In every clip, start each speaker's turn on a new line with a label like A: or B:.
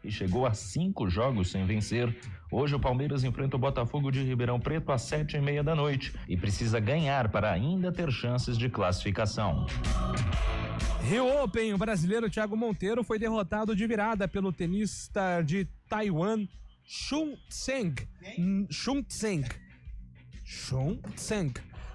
A: e chegou a 5 jogos sem vencer. Hoje o Palmeiras enfrenta o Botafogo de Ribeirão Preto às 7:30 da noite e precisa ganhar para ainda ter chances de classificação.
B: Rio Open, o brasileiro Thiago Monteiro foi derrotado de virada pelo tenista de Taiwan, Chun Tseng,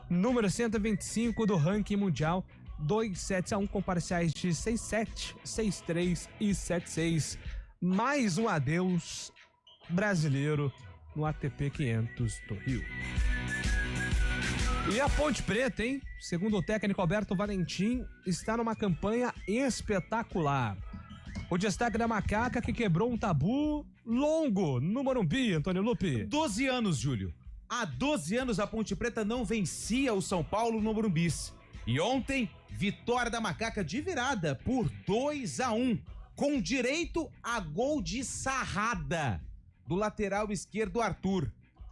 B: número 125 do ranking mundial, 2-7-1 com parciais de 6-7, 6-3 e 7-6. Mais um adeus brasileiro no ATP 500 do Rio. E a Ponte Preta, hein? Segundo o técnico Alberto Valentim, está numa campanha espetacular. O destaque da Macaca, que quebrou um tabu longo no Morumbi, Antônio Lupi.
C: 12 anos, Júlio. Há 12 anos a Ponte Preta não vencia o São Paulo no Morumbi. E ontem, vitória da Macaca de virada por 2-1, com direito a gol de sarrada do lateral esquerdo Arthur.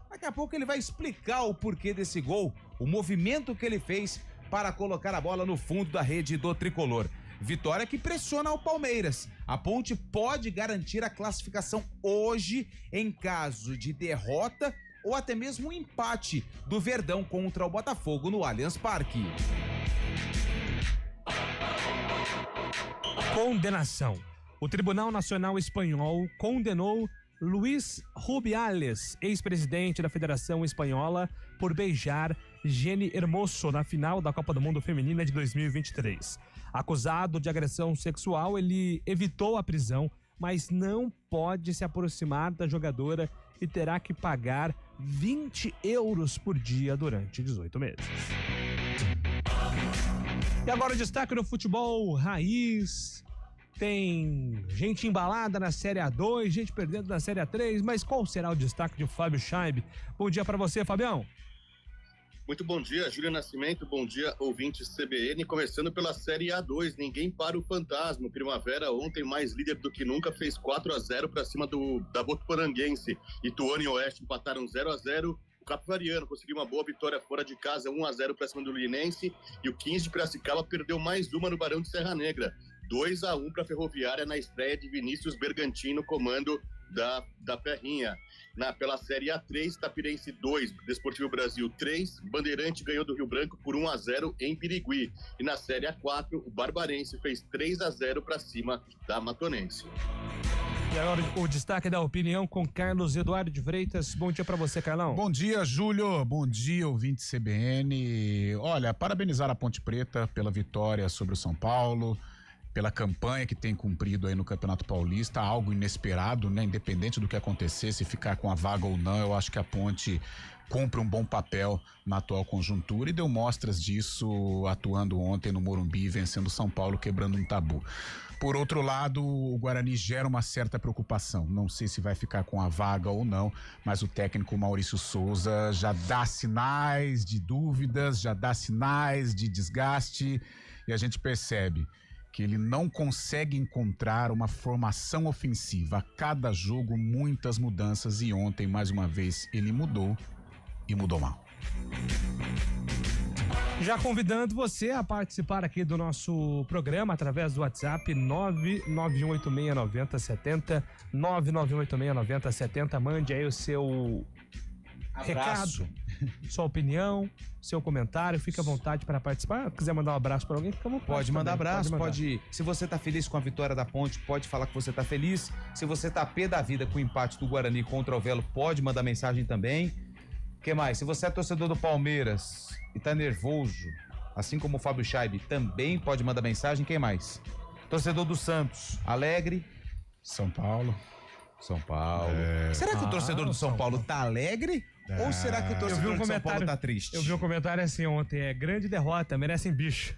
C: Daqui a pouco ele vai explicar o porquê desse gol, o movimento que ele fez para colocar a bola no fundo da rede do tricolor. Vitória que pressiona o Palmeiras. A Ponte pode garantir a classificação hoje em caso de derrota ou até mesmo um empate do Verdão contra o Botafogo no Allianz Parque.
B: Condenação. O Tribunal Nacional Espanhol condenou Luis Rubiales, ex-presidente da Federação Espanhola, por beijar Jenny Hermoso na final da Copa do Mundo Feminina de 2023. Acusado de agressão sexual, ele evitou a prisão, mas não pode se aproximar da jogadora e terá que pagar 20 euros por dia durante 18 meses. E agora o destaque no futebol raiz. Tem gente embalada na Série A2, gente perdendo na Série A3, mas qual será o destaque de Fábio Scheib? Bom dia pra você, Fabião.
D: Muito bom dia, Júlio Nascimento, bom dia, ouvintes CBN, começando pela Série A2, ninguém para o fantasma. Primavera ontem, mais líder do que nunca, fez 4-0 para cima da Votuporanguense. Ituano e Oeste empataram 0-0. O Capivariano conseguiu uma boa vitória fora de casa, 1-0 para cima do Linense, e o 15 de Piracicaba perdeu mais uma no Barão de Serra Negra, 2-1 para a Ferroviária na estreia de Vinícius Bergantino, comando da Ferrinha. Pela Série A3, Tapirense 2, Desportivo Brasil 3, Bandeirante ganhou do Rio Branco por 1-0 em Birigui. E na Série A4, o Barbarense fez 3-0 para cima da Matonense.
B: E agora o destaque da opinião com Carlos Eduardo de Freitas. Bom dia pra você, Carlão.
E: Bom dia, Júlio. Bom dia, ouvinte CBN. Olha, parabenizar a Ponte Preta pela vitória sobre o São Paulo, pela campanha que tem cumprido aí no Campeonato Paulista, algo inesperado, né? Independente do que acontecer, se ficar com a vaga ou não, eu acho que a Ponte cumpre um bom papel na atual conjuntura e deu mostras disso atuando ontem no Morumbi, vencendo o São Paulo, quebrando um tabu. Por outro lado, o Guarani gera uma certa preocupação. Não sei se vai ficar com a vaga ou não, mas o técnico Maurício Souza já dá sinais de dúvidas, já dá sinais de desgaste, e a gente percebe que ele não consegue encontrar uma formação ofensiva. A cada jogo, muitas mudanças, e ontem, mais uma vez, ele mudou e mudou mal.
B: Já convidando você a participar aqui do nosso programa através do WhatsApp 991869070, 991869070. Mande aí o seu recado, sua opinião, seu comentário, fique à vontade para participar. Se quiser mandar um abraço para alguém, fica à vontade.
C: Pode mandar abraço, pode. Se você tá feliz com a vitória da Ponte, pode falar que você tá feliz. Se você tá pé da vida com o empate do Guarani contra o Velo, pode mandar mensagem também. O que mais? Se você é torcedor do Palmeiras e tá nervoso, assim como o Fábio Scheib, também pode mandar mensagem. Quem mais? Torcedor do Santos, alegre.
E: São Paulo.
C: Será que o torcedor do São Paulo tá alegre? Ou será que o torcedor do São Paulo tá triste?
B: Eu vi um comentário assim ontem, grande derrota, merecem bicho.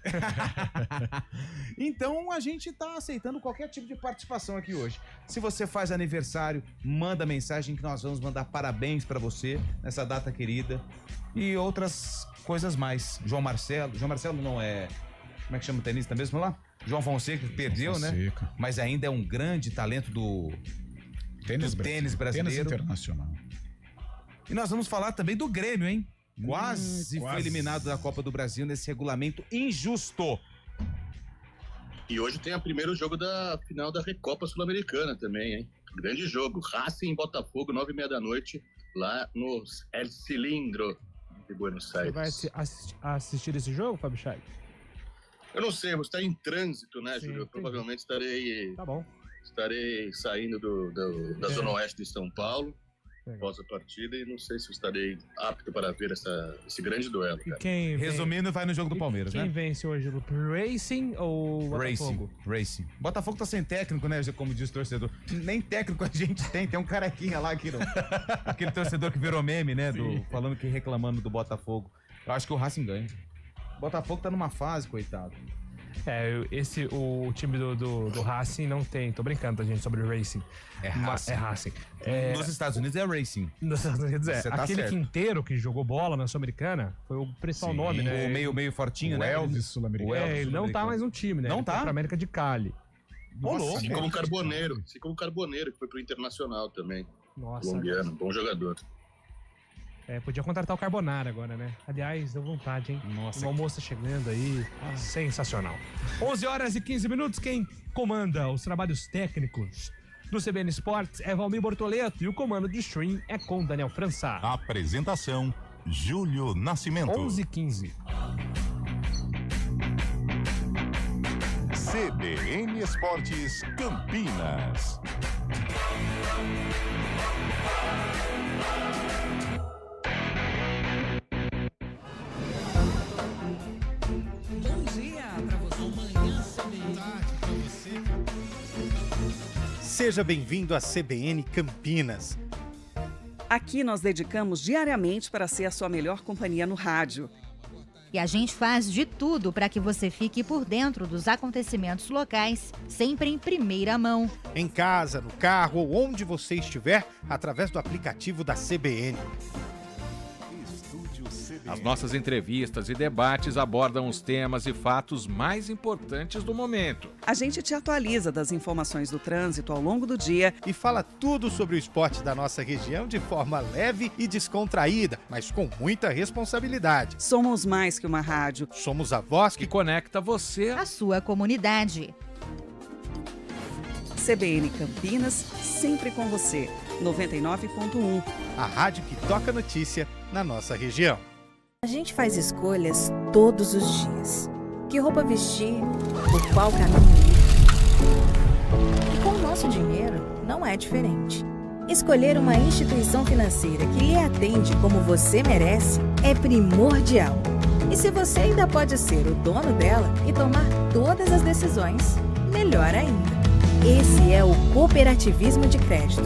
C: Então a gente tá aceitando qualquer tipo de participação aqui hoje. Se você faz aniversário, manda mensagem que nós vamos mandar parabéns pra você nessa data querida. E outras coisas mais. João Marcelo não é... Como é que chama o tenista mesmo lá? João Fonseca, que perdeu, né? Mas ainda é um grande talento do tênis brasileiro.
E: Tênis internacional.
C: E nós vamos falar também do Grêmio, hein? Quase foi eliminado da Copa do Brasil nesse regulamento injusto.
D: E hoje tem o primeiro jogo da final da Recopa Sul-Americana também, hein? Grande jogo. Racing e Botafogo, 9h30 da noite, lá no El Cilindro de Buenos Aires.
B: Você vai assistir esse jogo, Fábio Chag?
D: Eu não sei, eu vou estar em trânsito, né,
B: Sim,
D: Júlio?
B: entendi.
D: Provavelmente estarei
B: Tá bom.
D: saindo da Zona Oeste de São Paulo,
B: Legal.
D: após a partida, e não sei se estarei apto para ver esse grande duelo,
B: E
D: cara.
C: Resumindo, vai no jogo do Palmeiras,
B: quem
C: né?
B: vence hoje, Lupe? Racing ou Botafogo?
C: Racing. Botafogo tá sem técnico, né? Como diz o torcedor. Nem técnico a gente tem um carequinha lá aqui, aquele torcedor que virou meme, né? Falando que reclamando do Botafogo. Eu acho que o Racing ganha. O Botafogo tá numa fase, coitado.
B: O time do Racing não tem. Tô brincando, tá, gente, sobre o Racing.
C: É Racing.
B: É Racing.
C: Nos Estados Unidos é Racing.
B: Nos Estados Unidos
C: Você tá
B: aquele
C: certo.
B: Quinteiro que jogou bola na Sul-Americana foi o principal nome, né?
C: O meio fortinho,
E: O
C: né?
E: Elvis sul-americano.
B: Ele não tá mais no time, né?
C: Não
B: Ele
C: tá?
B: foi pra América de Cali.
C: Nossa,
D: Assim como o Carboneiro, que foi pro Internacional também.
B: Nossa.
D: Colombiano, bom jogador.
B: Podia contratar o Carbonara agora, né? Aliás, deu vontade, hein?
C: Nossa.
B: Uma moça chegando aí. Sensacional. 11h15. Quem comanda os trabalhos técnicos do CBN Esportes é Valmir Bortoleto e o comando de stream é com Daniel França.
F: Apresentação: Júlio Nascimento.
B: 11h15.
F: CBN Esportes Campinas.
G: Bom dia pra você. Amanhã, tarde pra você.
H: Seja bem-vindo à CBN Campinas.
I: Aqui nós dedicamos diariamente para ser a sua melhor companhia no rádio.
J: E a gente faz de tudo para que você fique por dentro dos acontecimentos locais, sempre em primeira mão.
H: Em casa, no carro ou onde você estiver, através do aplicativo da CBN.
K: As nossas entrevistas e debates abordam os temas e fatos mais importantes do momento.
I: A gente te atualiza das informações do trânsito ao longo do dia
H: E fala tudo sobre o esporte da nossa região de forma leve e descontraída, mas com muita responsabilidade.
I: Somos mais que uma rádio.
H: Somos a voz
K: Que conecta você
J: A sua comunidade.
I: CBN Campinas, sempre com você. 99.1.
H: a rádio que toca notícia na nossa região.
L: A gente faz escolhas todos os dias. Que roupa vestir, por qual caminho ir. E com o nosso dinheiro não é diferente. Escolher uma instituição financeira que lhe atende como você merece é primordial. E se você ainda pode ser o dono dela e tomar todas as decisões, melhor ainda. Esse é o cooperativismo de crédito.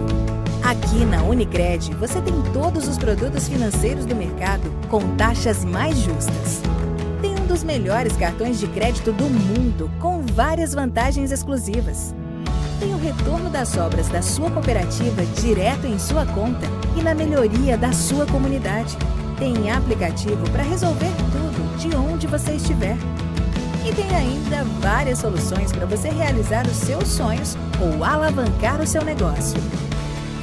L: Aqui na Unicred, você tem todos os produtos financeiros do mercado com taxas mais justas. Tem um dos melhores cartões de crédito do mundo, com várias vantagens exclusivas. Tem o retorno das obras da sua cooperativa direto em sua conta e na melhoria da sua comunidade. Tem aplicativo para resolver tudo de onde você estiver. E tem ainda várias soluções para você realizar os seus sonhos ou alavancar o seu negócio.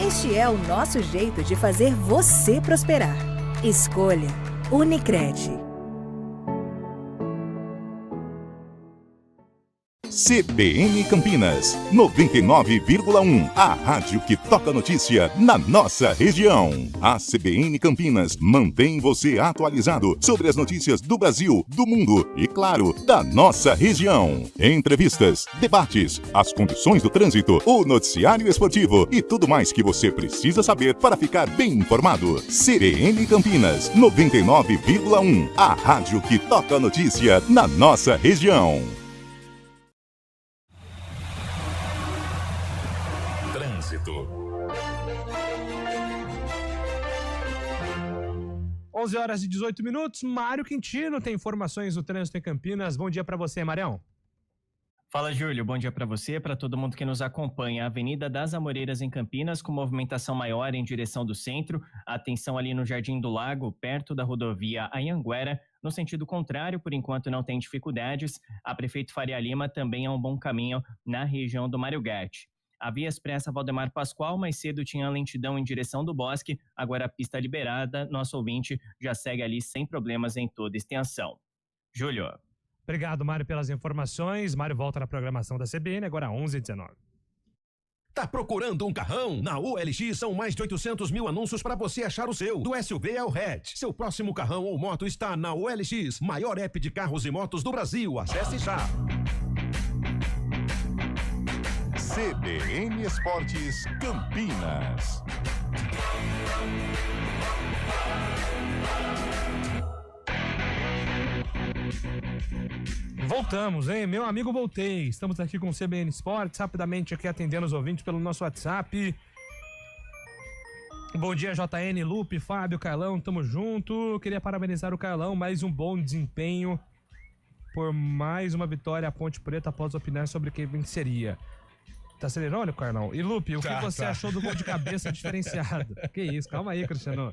L: Este é o nosso jeito de fazer você prosperar. Escolha Unicred.
F: CBN Campinas, 99,1. A rádio que toca notícia na nossa região. A CBN Campinas mantém você atualizado sobre as notícias do Brasil, do mundo e, claro, da nossa região. Entrevistas, debates, as condições do trânsito, o noticiário esportivo e tudo mais que você precisa saber para ficar bem informado. CBN Campinas, 99,1. A rádio que toca notícia na nossa região. Trânsito.
B: 11h18. Mário Quintino tem informações do trânsito em Campinas. Bom dia para você, Marião.
M: Fala, Júlio. Bom dia para você, para todo mundo que nos acompanha. A Avenida das Amoreiras em Campinas, com movimentação maior em direção do centro. Atenção ali no Jardim do Lago, perto da rodovia Anhanguera. No sentido contrário, por enquanto não tem dificuldades. A Prefeito Faria Lima também é um bom caminho na região do Mário Gatti. A Via Expressa Valdemar Pascoal mais cedo tinha lentidão em direção do Bosque, agora a pista liberada, nosso ouvinte já segue ali sem problemas em toda extensão. Júlio.
B: Obrigado, Mário, pelas informações. Mário volta na programação da CBN, agora 11h19.
N: Tá procurando um carrão? Na OLX são mais de 800 mil anúncios para você achar o seu. Do SUV ao hatch. Seu próximo carrão ou moto está na OLX, maior app de carros e motos do Brasil. Acesse já.
F: CBN Esportes Campinas.
B: Voltamos, hein? Meu amigo, voltei. Estamos aqui com o CBN Esportes, rapidamente aqui atendendo os ouvintes pelo nosso WhatsApp. Bom dia, JN, Lupe, Fábio, Carlão, tamo junto. Queria parabenizar o Carlão, mais um bom desempenho por mais uma vitória à Ponte Preta após opinar sobre quem venceria. Tá sendo irônico, Carlão? E Lupe, o que você achou do gol de cabeça diferenciado? Que isso, calma aí, Cristiano.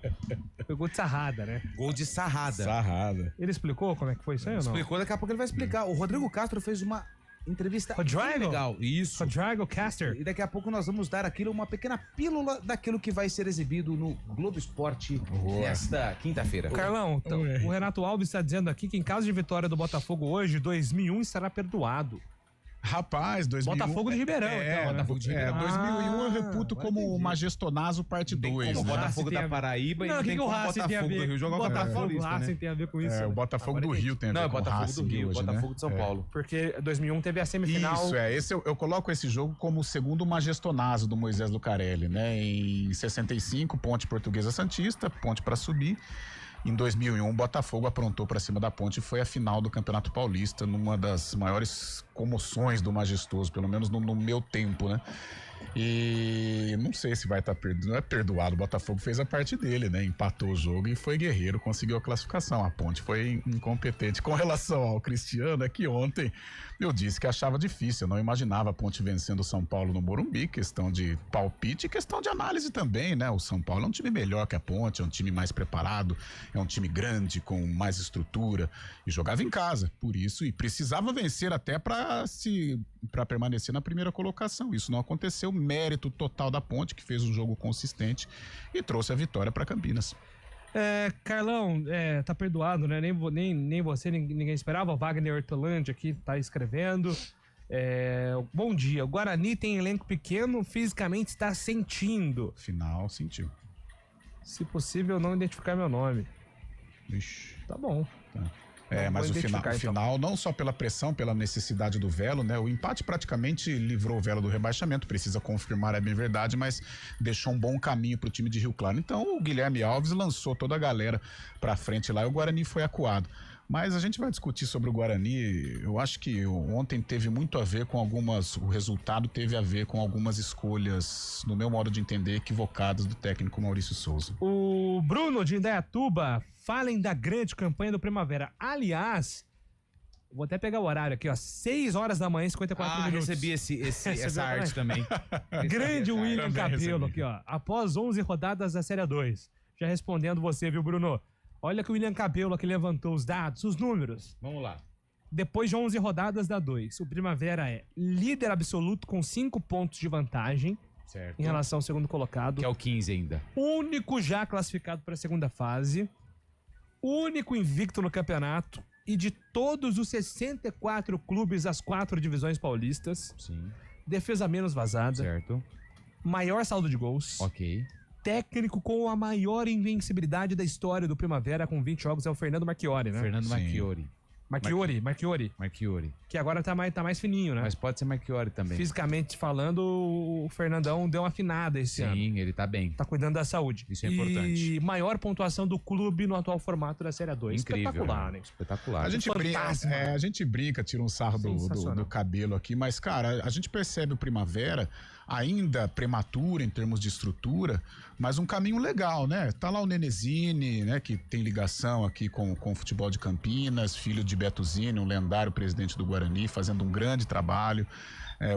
B: Foi gol de sarrada, né?
C: Gol de sarrada.
E: Sarrada.
B: Ele explicou como é que foi isso aí ou não?
C: Explicou, daqui a pouco ele vai explicar. O Rodrigo Castro fez uma entrevista bem legal. Isso.
B: Rodrigo Caster.
C: E daqui a pouco nós vamos dar aquilo, uma pequena pílula daquilo que vai ser exibido no Globo Esporte nesta quinta-feira.
B: Carlão, então, o Renato Alves está dizendo aqui que em caso de vitória do Botafogo hoje, 2001 estará perdoado.
E: Rapaz, 2001...
B: Botafogo de Ribeirão, então,
E: Botafogo de Ribeirão. 2001 eu reputo como Majestonazo parte 2.
C: O Botafogo da Paraíba
B: não,
C: e tem
B: como
C: o Botafogo do Rio jogar o
B: Botafogo Racing tem a ver com isso.
E: O Botafogo do Rio tem a ver com o Racing
C: do Rio,
E: hoje,
C: Botafogo
E: né?
C: de São Paulo.
B: Porque 2001 teve a semifinal...
E: Isso, esse eu coloco esse jogo como o segundo Majestonazo do Moisés Lucarelli, né? Em 65, Ponte Portuguesa Santista, Ponte para subir. Em 2001, o Botafogo aprontou para cima da Ponte e foi a final do Campeonato Paulista, numa das maiores comoções do Majestoso, pelo menos no meu tempo, né? E não sei se vai estar perdoado. Não é perdoado, o Botafogo fez a parte dele, né? Empatou o jogo e foi guerreiro, conseguiu a classificação. A Ponte foi incompetente. Com relação ao Cristiano, é que ontem eu disse que achava difícil, eu não imaginava a Ponte vencendo o São Paulo no Morumbi, questão de palpite e questão de análise também, né? O São Paulo é um time melhor que a Ponte, é um time mais preparado, é um time grande, com mais estrutura, e jogava em casa, por isso, e precisava vencer até para permanecer na primeira colocação. Isso não aconteceu, mérito total da Ponte, que fez um jogo consistente e trouxe a vitória para Campinas.
B: Carlão, tá perdoado, né? Nem você, ninguém esperava. O Wagner Hortolândia aqui tá escrevendo. Bom dia. O Guarani tem elenco pequeno, fisicamente está sentindo.
E: Final, sentiu.
B: Se possível, não identificar meu nome.
E: Ixi.
B: Tá bom.
E: Tá. Mas o final, não só pela pressão, pela necessidade do Velo, né? O empate praticamente livrou o Velo do rebaixamento, precisa confirmar, é bem verdade, mas deixou um bom caminho pro time de Rio Claro. Então o Guilherme Alves lançou toda a galera pra frente lá e o Guarani foi acuado. Mas a gente vai discutir sobre o Guarani. Eu acho que ontem teve muito a ver com o resultado teve a ver com algumas escolhas, no meu modo de entender, equivocadas do técnico Maurício Souza.
B: O Bruno de Indaiatuba, falem da grande campanha do Primavera. Aliás, vou até pegar o horário aqui, ó, 6 horas da manhã, 54 minutos.
C: Recebi essa arte também.
B: Grande William Capello aqui, ó. Após 11 rodadas da Série 2. Já respondendo você, viu, Bruno? Olha que o William Capello aqui levantou os dados, os números.
C: Vamos lá.
B: Depois de 11 rodadas da 2, o Primavera é líder absoluto com 5 pontos de vantagem.
C: Certo.
B: Em relação ao segundo colocado.
C: Que é o 15 ainda.
B: Único já classificado para a segunda fase. Único invicto no campeonato. E de todos os 64 clubes das 4 divisões paulistas.
C: Sim.
B: Defesa menos vazada.
C: Certo.
B: Maior saldo de gols.
C: Ok.
B: Técnico com a maior invencibilidade da história do Primavera, com 20 jogos, é o Fernando Marchiori, né?
C: Fernando Marchiori.
B: Marchiori. Que agora tá mais fininho, né?
C: Mas pode ser Marchiori também.
B: Fisicamente falando, o Fernandão deu uma afinada esse ano.
C: Sim, ele tá bem.
B: Tá cuidando da saúde.
C: Isso é importante.
B: E maior pontuação do clube no atual formato da Série 2.
C: Incrível.
B: Espetacular, né?
C: Espetacular.
E: A gente brinca, tira um sarro do cabelo aqui, mas, cara, a gente percebe o Primavera ainda prematuro em termos de estrutura, mas um caminho legal, né? Tá lá o Nenezini, né? Que tem ligação aqui com o futebol de Campinas, filho de Beto Zini, um lendário presidente do Guarani, fazendo um grande trabalho.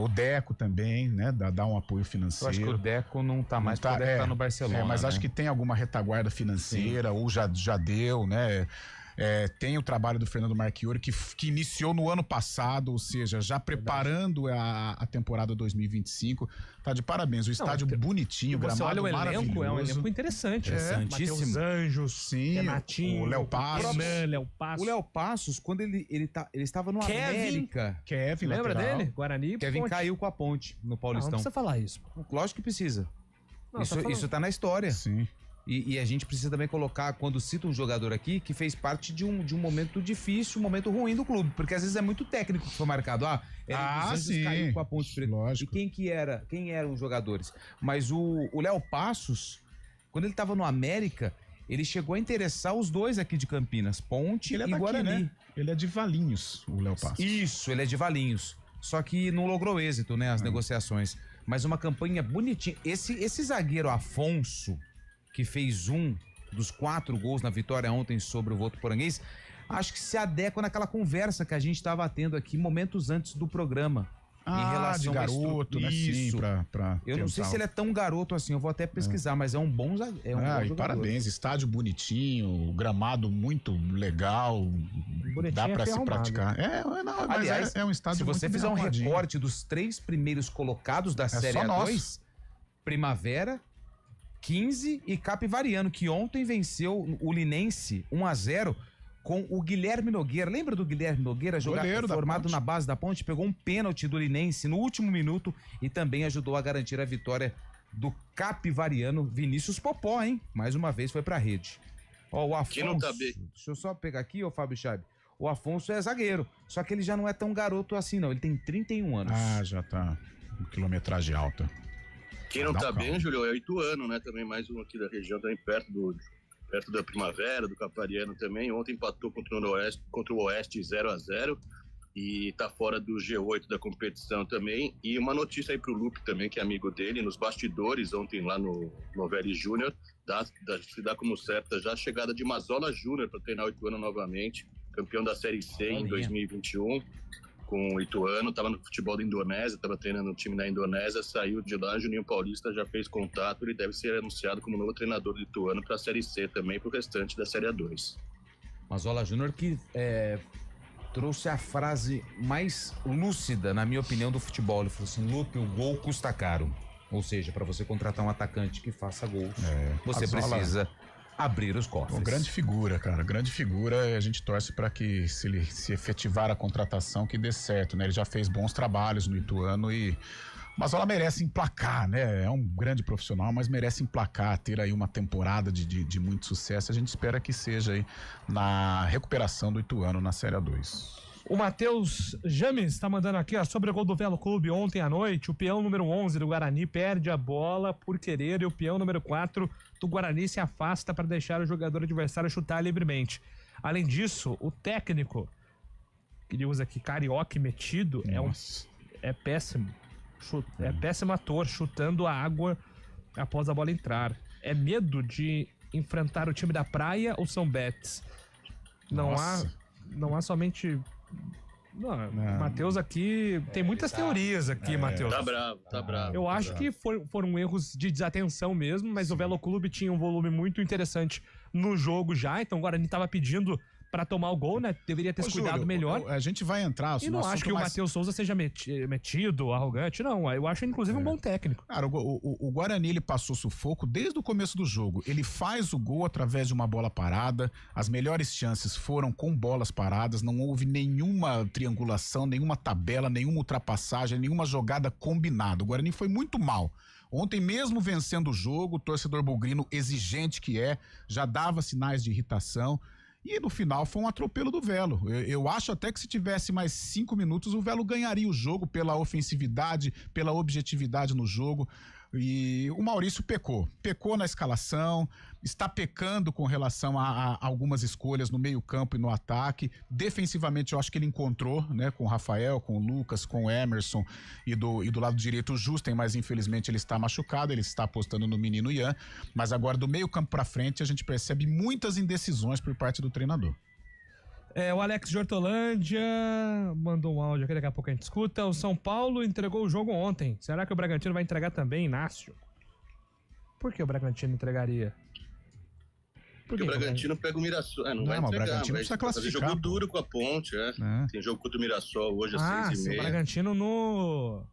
E: O Deco também, né? Dá um apoio financeiro.
C: Eu acho que o Deco não tá mais, porque tá no Barcelona.
E: Mas
C: né?
E: acho que tem alguma retaguarda financeira, ou já deu, né? Tem o trabalho do Fernando Marchiori, que iniciou no ano passado, ou seja, já preparando a temporada 2025. Tá de parabéns. O estádio bonitinho,
B: você
E: gramado
B: olha o
E: maravilhoso.
B: elenco, é um elenco interessante.
C: Interessantíssimo.
B: Matheus Anjos, Renatinho,
E: o Léo Passos.
C: O Léo Passos, quando ele estava no América.
E: Kevin,
B: lembra
E: lateral.
B: dele? Guarani.
C: Kevin
B: Ponte.
C: caiu com a Ponte no Paulistão.
B: Não precisa falar isso.
C: Lógico que precisa.
B: Não,
C: Isso tá na história.
E: Sim.
C: E a gente precisa também colocar, quando cita um jogador aqui, que fez parte de um momento difícil, um momento ruim do clube. Porque às vezes é muito técnico que foi marcado.
E: Sim.
C: Caiu com a Ponte Preta.
E: Lógico.
C: E quem eram os jogadores? Mas o Léo Passos, quando ele tava no América, ele chegou a interessar os dois aqui de Campinas, Ponte
E: Ele é
C: e
E: daqui,
C: Guarani.
E: né? Ele é de Valinhos, o Léo Passos.
C: Isso, ele é de Valinhos. Só que não logrou êxito, né, as negociações. Mas uma campanha bonitinha. Esse zagueiro Afonso, que fez um dos 4 gols na vitória ontem sobre o Votuporanguense, acho que se adequa naquela conversa que a gente estava tendo aqui momentos antes do programa. Em relação
E: de garoto, né? Sim,
C: eu não sei se ele é tão garoto assim, eu vou até pesquisar, mas é um bom zagueiro. É um bom jogador.
E: Parabéns, estádio bonitinho, gramado muito legal, dá pra se praticar.
C: Aliás,
E: é um estádio
C: se você
E: muito
C: fizer um
E: arrumadinho.
C: recorte dos 3 primeiros colocados da Série
E: só
C: A2, Primavera, 15 e Capivariano, que ontem venceu o Linense 1-0 com o Guilherme Nogueira. Lembra do Guilherme Nogueira, formado na base da Ponte? Pegou um pênalti do Linense no último minuto e também ajudou a garantir a vitória do Capivariano. Vinícius Popó, hein? Mais uma vez foi pra rede. Ó, o Afonso, deixa eu só pegar aqui, ô Fábio Chaib. O Afonso é zagueiro, só que ele já não é tão garoto assim, não. Ele tem 31 anos.
E: Já tá quilometragem alta.
D: Quem não tá bem, Júlio, é o Ituano, né? Também mais um aqui da região, também perto da Primavera, do Capariano também. Ontem empatou contra o Oeste 0-0 e tá fora do G8 da competição também. E uma notícia aí pro Lupe também, que é amigo dele, nos bastidores, ontem lá no Novelli Júnior, se dá como certa já a chegada de Mazola Júnior para treinar o Ituano novamente, campeão da Série C em 2021. Com o Ituano, estava no futebol da Indonésia, estava treinando um time na Indonésia, saiu de lá, Juninho Paulista já fez contato, ele deve ser anunciado como novo treinador do Ituano para a Série C também, para o restante da Série A2.
C: Mazola Júnior que trouxe a frase mais lúcida, na minha opinião, do futebol. Ele falou assim: Lupe, o gol custa caro. Ou seja, para você contratar um atacante que faça gols, você precisa abrir os cofres.
E: Uma grande figura, cara, grande figura, e a gente torce para que, se ele se efetivar a contratação, que dê certo, né? Ele já fez bons trabalhos no Ituano mas ela merece emplacar, né? É um grande profissional, mas merece emplacar, ter aí uma temporada de muito sucesso. A gente espera que seja aí na recuperação do Ituano na Série A2.
B: O Matheus James está mandando aqui, sobre o gol do Velo Clube ontem à noite. O peão número 11 do Guarani perde a bola por querer e o peão número 4 do Guarani se afasta para deixar o jogador adversário chutar livremente. Além disso, o técnico, que ele usa aqui, carioca e metido, é péssimo. É péssimo ator, chutando a água após a bola entrar. É medo de enfrentar o time da Praia ou São Betis. Não há somente... Matheus aqui tem muitas teorias aqui, Matheus.
D: Tá bravo.
B: Eu acho que foram erros de desatenção mesmo, mas o Velo Clube tinha um volume muito interessante no jogo já, então o Guarani estava pedindo para tomar o gol, né? Deveria ter se cuidado melhor.
E: A gente vai entrar...
B: E não acho que o Matheus Souza seja metido, arrogante, não. Eu acho, inclusive, um bom técnico.
E: Cara, o Guarani, ele passou sufoco desde o começo do jogo. Ele faz o gol através de uma bola parada. As melhores chances foram com bolas paradas. Não houve nenhuma triangulação, nenhuma tabela, nenhuma ultrapassagem, nenhuma jogada combinada. O Guarani foi muito mal. Ontem, mesmo vencendo o jogo, o torcedor bugrino, exigente que já dava sinais de irritação. E no final foi um atropelo do Velo. Eu acho até que se tivesse mais 5 minutos, o Velo ganharia o jogo pela ofensividade, pela objetividade no jogo. E o Maurício pecou na escalação, está pecando com relação a algumas escolhas no meio-campo e no ataque. Defensivamente, eu acho que ele encontrou, né, com o Rafael, com o Lucas, com o Emerson e do lado direito o Justen, mas infelizmente ele está machucado, ele está apostando no menino Ian. Mas agora, do meio-campo para frente, a gente percebe muitas indecisões por parte do treinador.
B: O Alex de Hortolândia mandou um áudio aqui, daqui a pouco a gente escuta. O São Paulo entregou o jogo ontem. Será que o Bragantino vai entregar também, Inácio? Por que o Bragantino entregaria?
D: Porque o Bragantino pega o Mirassol. Não vai
E: mas o
D: entregar,
E: Bragantino
D: mas
E: precisa
D: fazer
E: classificar.
D: jogo duro com a Ponte, Tem jogo contra o Mirassol hoje às 6h30.
B: O Bragantino no...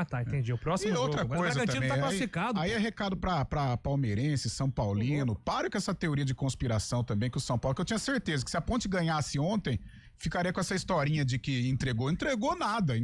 B: tá, entendi. O próximo
E: E
B: jogo.
E: outra
B: Mas
E: coisa
B: o Bragantino
E: também,
B: tá classificado.
E: Aí é recado pra palmeirense, São Paulino. Para com essa teoria de conspiração também que o São Paulo, que eu tinha certeza que se a Ponte ganhasse ontem, ficaria com essa historinha de que entregou. Entregou nada.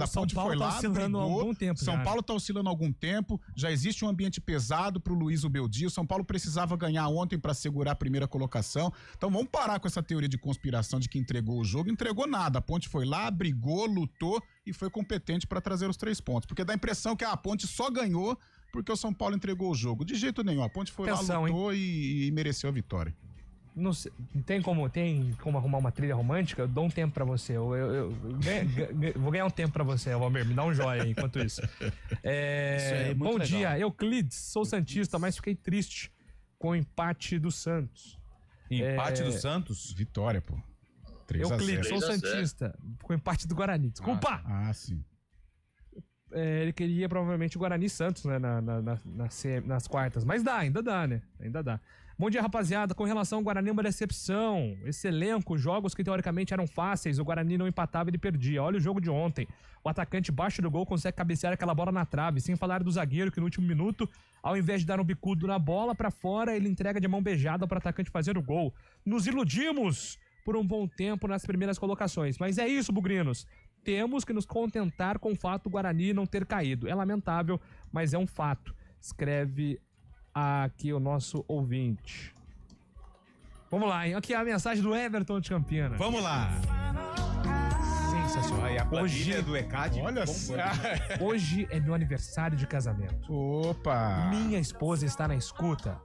E: A Ponte foi lá,
B: oscilando há algum tempo.
E: São Paulo tá oscilando há algum tempo. Já existe um ambiente pesado pro Luiz Ubeldia. O São Paulo precisava ganhar ontem para segurar a primeira colocação. Então vamos parar com essa teoria de conspiração de que entregou o jogo. Entregou nada. A Ponte foi lá, brigou, lutou e foi competente para trazer os 3 pontos. Porque dá a impressão que a Ponte só ganhou porque o São Paulo entregou o jogo. De jeito nenhum. A Ponte foi lá, lutou e mereceu a vitória.
B: Não sei, tem como arrumar uma trilha romântica? Eu dou um tempo pra você. Eu vou ganhar um tempo pra você, Valmir. Me dá um joia aí enquanto isso. Bom legal. Dia, Euclides. Sou santista, mas fiquei triste com o empate do Santos.
C: Empate do Santos?
E: Vitória, pô. 3-0.
B: Euclides, sou santista. Com o empate do Guarani. Desculpa!
E: Sim.
B: Ele queria provavelmente o Guarani Santos, né? Nas quartas. Mas ainda dá, né? Ainda dá. Bom dia, rapaziada. Com relação ao Guarani, uma decepção. Esse elenco, jogos que teoricamente eram fáceis, o Guarani não empatava e ele perdia. Olha o jogo de ontem. O atacante baixo do gol consegue cabecear aquela bola na trave, sem falar do zagueiro que no último minuto, ao invés de dar um bicudo na bola pra fora, ele entrega de mão beijada para o atacante fazer o gol. Nos iludimos por um bom tempo nas primeiras colocações. Mas é isso, bugrinos. Temos que nos contentar com o fato do Guarani não ter caído. É lamentável, mas é um fato. Escreve aqui o nosso ouvinte. Vamos lá, hein? Aqui é a mensagem do Everton de Campinas.
C: Vamos lá.
B: Sensacional.
C: A planilha do ECAD.
E: Olha só.
B: Hoje é meu aniversário de casamento.
E: Opa!
B: Minha esposa está na escuta.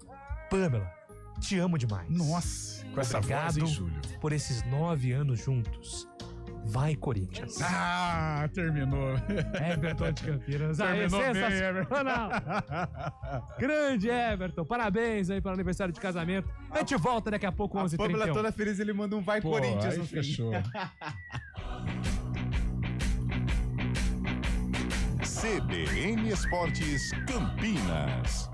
B: Pamela, te amo demais.
E: Nossa, com essa voz, hein, Júlio?
B: Por esses 9 anos juntos. Vai, Corinthians.
E: Terminou.
B: Everton de Campinas.
E: Terminou bem,
B: sensacional. Grande Everton. Parabéns aí pelo aniversário de casamento. A gente volta daqui a pouco, 11h31.
C: A Pamela toda feliz, ele manda um vai, Corinthians no fim.
E: Fechou.
F: CBN Esportes Campinas.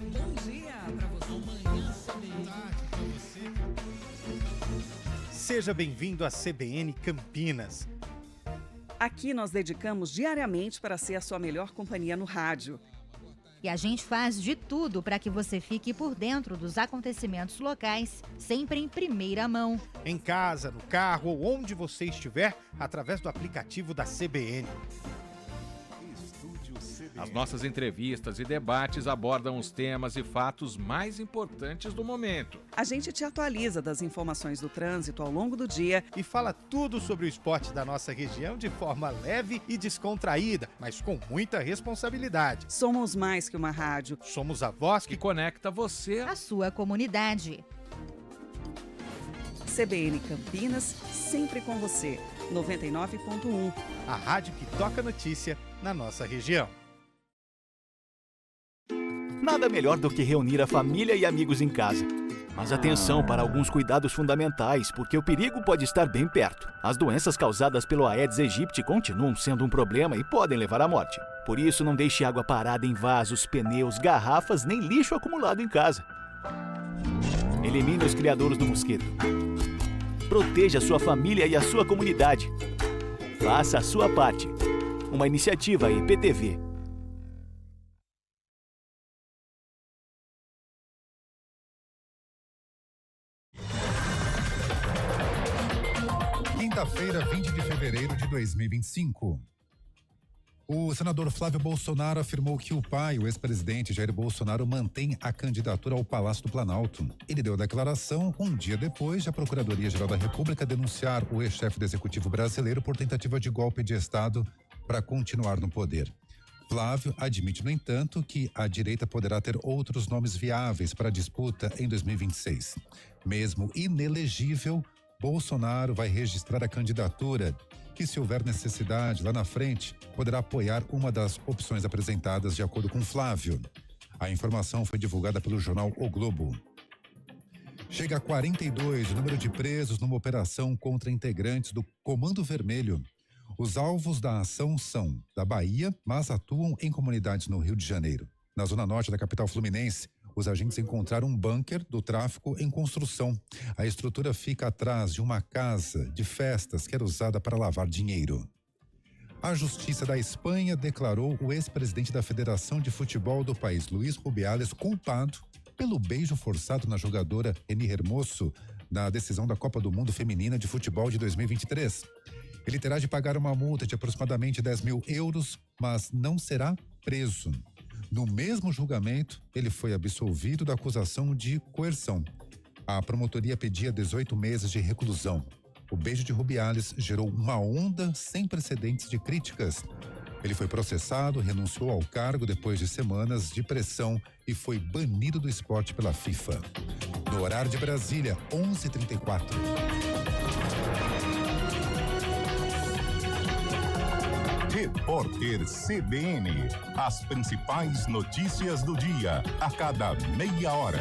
G: Bom dia pra você. Amanhã pra você.
H: Seja bem-vindo à CBN Campinas.
I: Aqui nós dedicamos diariamente para ser a sua melhor companhia no rádio.
J: E a gente faz de tudo para que você fique por dentro dos acontecimentos locais, sempre em primeira mão.
H: Em casa, no carro ou onde você estiver, através do aplicativo da CBN.
K: As nossas entrevistas e debates abordam os temas e fatos mais importantes do momento.
I: A gente te atualiza das informações do trânsito ao longo do dia
H: e fala tudo sobre o esporte da nossa região de forma leve e descontraída, mas com muita responsabilidade.
I: Somos mais que uma rádio.
H: Somos a voz que
K: conecta você
J: à sua comunidade.
I: CBN Campinas, sempre com você. 99.1.
H: A rádio que toca notícia na nossa região.
O: Nada melhor do que reunir a família e amigos em casa. Mas atenção para alguns cuidados fundamentais, porque o perigo pode estar bem perto. As doenças causadas pelo Aedes aegypti continuam sendo um problema e podem levar à morte. Por isso, não deixe água parada em vasos, pneus, garrafas, nem lixo acumulado em casa. Elimine os criadouros do mosquito. Proteja a sua família e a sua comunidade. Faça a sua parte. Uma iniciativa IPTV.
P: Quinta-feira, 20 de fevereiro de 2025. O senador Flávio Bolsonaro afirmou que o pai, o ex-presidente Jair Bolsonaro, mantém a candidatura ao Palácio do Planalto. Ele deu a declaração um dia depois de a Procuradoria-Geral da República denunciar o ex-chefe do Executivo brasileiro por tentativa de golpe de Estado para continuar no poder. Flávio admite, no entanto, que a direita poderá ter outros nomes viáveis para a disputa em 2026. Mesmo inelegível, Bolsonaro vai registrar a candidatura, que, se houver necessidade lá na frente, poderá apoiar uma das opções apresentadas, de acordo com Flávio. A informação foi divulgada pelo jornal O Globo. Chega a 42 o número de presos numa operação contra integrantes do Comando Vermelho. Os alvos da ação são da Bahia, mas atuam em comunidades no Rio de Janeiro. Na zona norte da capital fluminense, os agentes encontraram um bunker do tráfico em construção. A estrutura fica atrás de uma casa de festas que era usada para lavar dinheiro. A Justiça da Espanha declarou o ex-presidente da Federação de Futebol do país, Luis Rubiales, culpado pelo beijo forçado na jogadora Eni Hermoso na decisão da Copa do Mundo Feminina de Futebol de 2023. Ele terá de pagar uma multa de aproximadamente 10 mil euros, mas não será preso. No mesmo julgamento, ele foi absolvido da acusação de coerção. A promotoria pedia 18 meses de reclusão. O beijo de Rubiales gerou uma onda sem precedentes de críticas. Ele foi processado, renunciou ao cargo depois de semanas de pressão e foi banido do esporte pela FIFA. No horário de Brasília, 11h34.
F: Repórter CBN. As principais notícias do dia, a cada meia hora.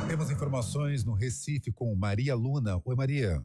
P: Temos informações no Recife com Maria Luna. Oi, Maria.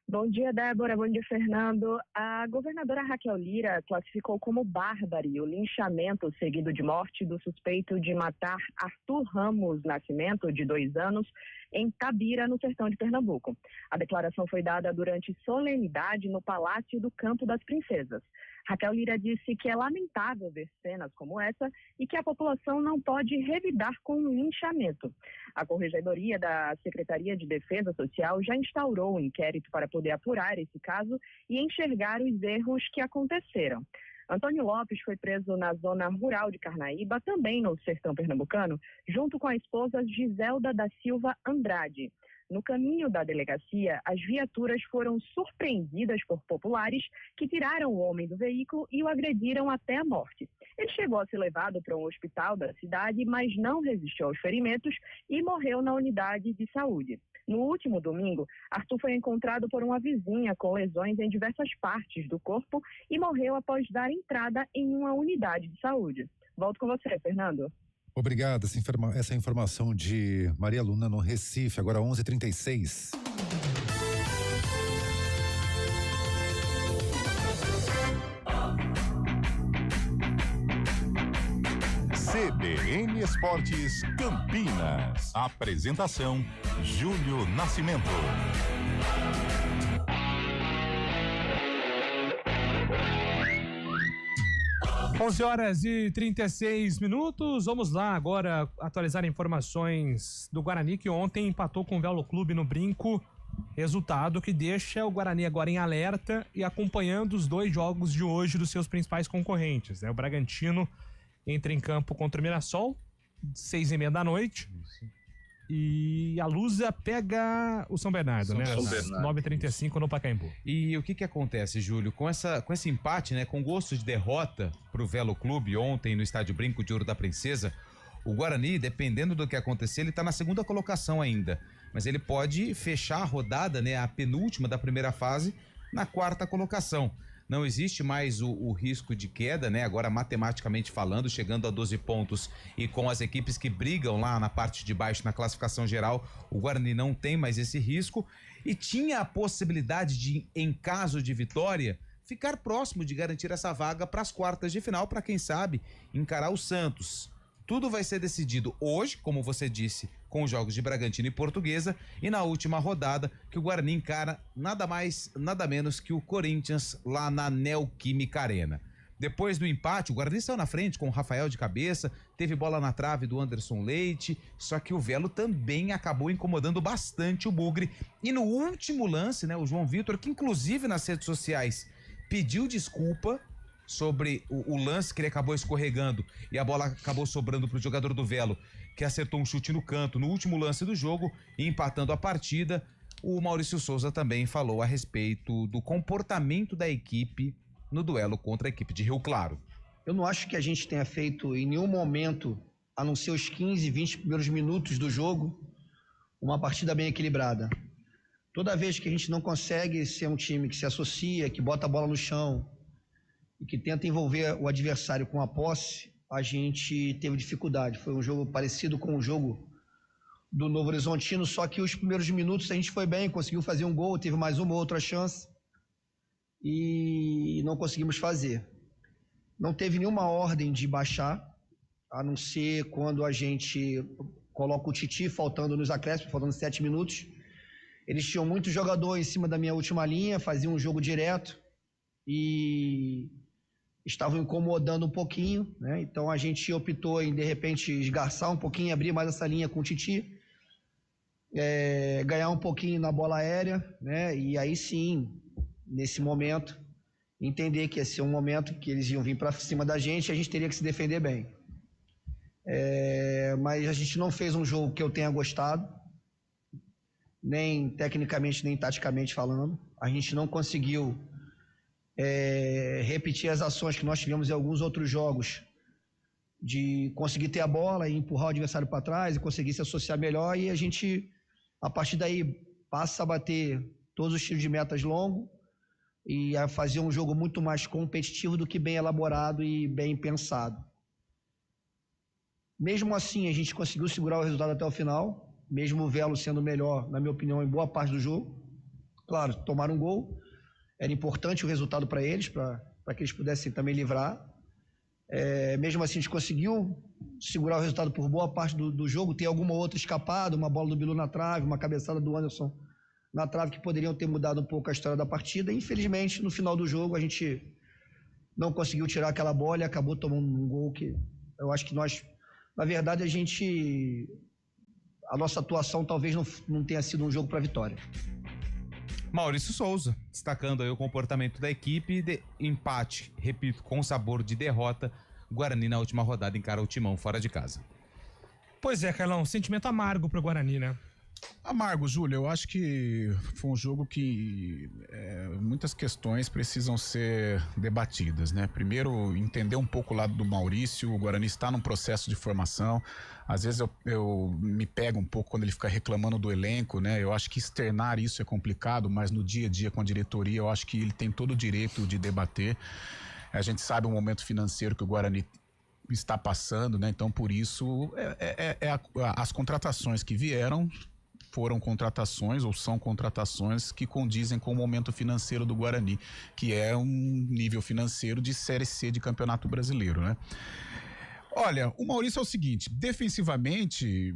Q: Bom dia, Débora. Bom dia, Fernando. A governadora Raquel Lira classificou como bárbaro o linchamento seguido de morte do suspeito de matar Arthur Ramos Nascimento, de 2 anos, em Tabira, no sertão de Pernambuco. A declaração foi dada durante solenidade no Palácio do Campo das Princesas. Raquel Lira disse que é lamentável ver cenas como essa e que a população não pode revidar com um linchamento. A Corregedoria da Secretaria de Defesa Social já instaurou um inquérito para poder apurar esse caso e enxergar os erros que aconteceram. Antônio Lopes foi preso na zona rural de Carnaíba, também no sertão pernambucano, junto com a esposa Giselda da Silva Andrade. No caminho da delegacia, as viaturas foram surpreendidas por populares que tiraram o homem do veículo e o agrediram até a morte. Ele chegou a ser levado para um hospital da cidade, mas não resistiu aos ferimentos e morreu na unidade de saúde. No último domingo, Arthur foi encontrado por uma vizinha com lesões em diversas partes do corpo e morreu após dar entrada em uma unidade de saúde. Volto com você, Fernando.
P: Obrigado. Essa informação de Maria Luna no Recife, agora 11h36.
F: CBN Esportes Campinas. Apresentação: Júlio Nascimento.
B: 11h36. Vamos lá agora atualizar informações do Guarani, que ontem empatou com o Velo Clube no Brinco. Resultado que deixa o Guarani agora em alerta e acompanhando os 2 jogos de hoje dos seus principais concorrentes. O Bragantino entra em campo contra o Mirassol, 6h30 da noite. E a Lusa pega o São Bernardo, né?
C: São Bernardo.
B: 9h35 no Pacaembu.
C: E o que acontece, Júlio? Com esse empate, né? Com gosto de derrota pro Velo Clube ontem no Estádio Brinco de Ouro da Princesa, o Guarani, dependendo do que acontecer, ele tá na 2ª colocação ainda. Mas ele pode fechar a rodada, né? A penúltima da primeira fase, na 4ª colocação. Não existe mais o risco de queda, né? Agora, matematicamente falando, chegando a 12 pontos e com as equipes que brigam lá na parte de baixo na classificação geral, o Guarani não tem mais esse risco e tinha a possibilidade de, em caso de vitória, ficar próximo de garantir essa vaga para as quartas de final, para quem sabe encarar o Santos. Tudo vai ser decidido hoje, como você disse, com os jogos de Bragantino e Portuguesa, e na última rodada que o Guarani encara nada mais, nada menos que o Corinthians lá na Neoquímica Arena. Depois do empate, o Guarani saiu na frente com o Rafael de cabeça, teve bola na trave do Anderson Leite, só que o Velo também acabou incomodando bastante o Bugre. E no último lance, né, o João Vitor, que inclusive nas redes sociais pediu desculpa sobre o lance que ele acabou escorregando e a bola acabou sobrando para o jogador do Velo, que acertou um chute no canto no último lance do jogo e empatando a partida. O Maurício Souza também falou a respeito do comportamento da equipe no duelo contra a equipe de Rio Claro.
R: Eu não acho que a gente tenha feito em nenhum momento, a não ser os 15, 20 primeiros minutos do jogo, uma partida bem equilibrada. Toda vez que a gente não consegue ser um time que se associa, que bota a bola no chão e que tenta envolver o adversário com a posse, a gente teve dificuldade. Foi um jogo parecido com o jogo do Novo Horizontino, só que os primeiros minutos a gente foi bem, conseguiu fazer um gol, teve mais uma outra chance e não conseguimos fazer. Não teve nenhuma ordem de baixar, a não ser quando a gente coloca o Titi faltando nos acréscimos, faltando 7 minutos. Eles tinham muito jogador em cima da minha última linha, faziam um jogo direto e estavam incomodando um pouquinho, né? Então a gente optou em, de repente, esgarçar um pouquinho, abrir mais essa linha com o Titi, ganhar um pouquinho na bola aérea, né? E aí sim, nesse momento, entender que ia ser um momento que eles iam vir para cima da gente e a gente teria que se defender bem. Mas a gente não fez um jogo que eu tenha gostado, nem tecnicamente, nem taticamente falando. A gente não conseguiu repetir as ações que nós tivemos em alguns outros jogos, de conseguir ter a bola e empurrar o adversário para trás e conseguir se associar melhor, e a gente, a partir daí, passa a bater todos os tiros de metas longos e a fazer um jogo muito mais competitivo do que bem elaborado e bem pensado. Mesmo assim, a gente conseguiu segurar o resultado até o final, mesmo o Velo sendo melhor, na minha opinião, em boa parte do jogo. Claro, tomaram um gol, era importante o resultado para eles, para que eles pudessem também livrar. Mesmo assim, a gente conseguiu segurar o resultado por boa parte do jogo, ter alguma outra escapada, uma bola do Bilu na trave, uma cabeçada do Anderson na trave, que poderiam ter mudado um pouco a história da partida. Infelizmente, no final do jogo, a gente não conseguiu tirar aquela bola e acabou tomando um gol que eu acho que nós, na verdade, a nossa atuação talvez não tenha sido um jogo para vitória.
C: Maurício Souza, destacando aí o comportamento da equipe de empate, repito, com sabor de derrota. Guarani na última rodada encara o Timão fora de casa.
B: Pois é, Carlão, sentimento amargo pro Guarani, né?
E: Amargo, Júlio, eu acho que foi um jogo que muitas questões precisam ser debatidas, né? Primeiro, entender um pouco o lado do Maurício. O Guarani está num processo de formação. Às vezes eu me pego um pouco quando ele fica reclamando do elenco, né? Eu acho que externar isso é complicado, mas no dia a dia com a diretoria eu acho que ele tem todo o direito de debater. A gente sabe o momento financeiro que o Guarani está passando, né? Então, por isso, as contratações que vieram foram contratações ou são contratações que condizem com o momento financeiro do Guarani, que é um nível financeiro de Série C de Campeonato Brasileiro, né? Olha, o Maurício é o seguinte, defensivamente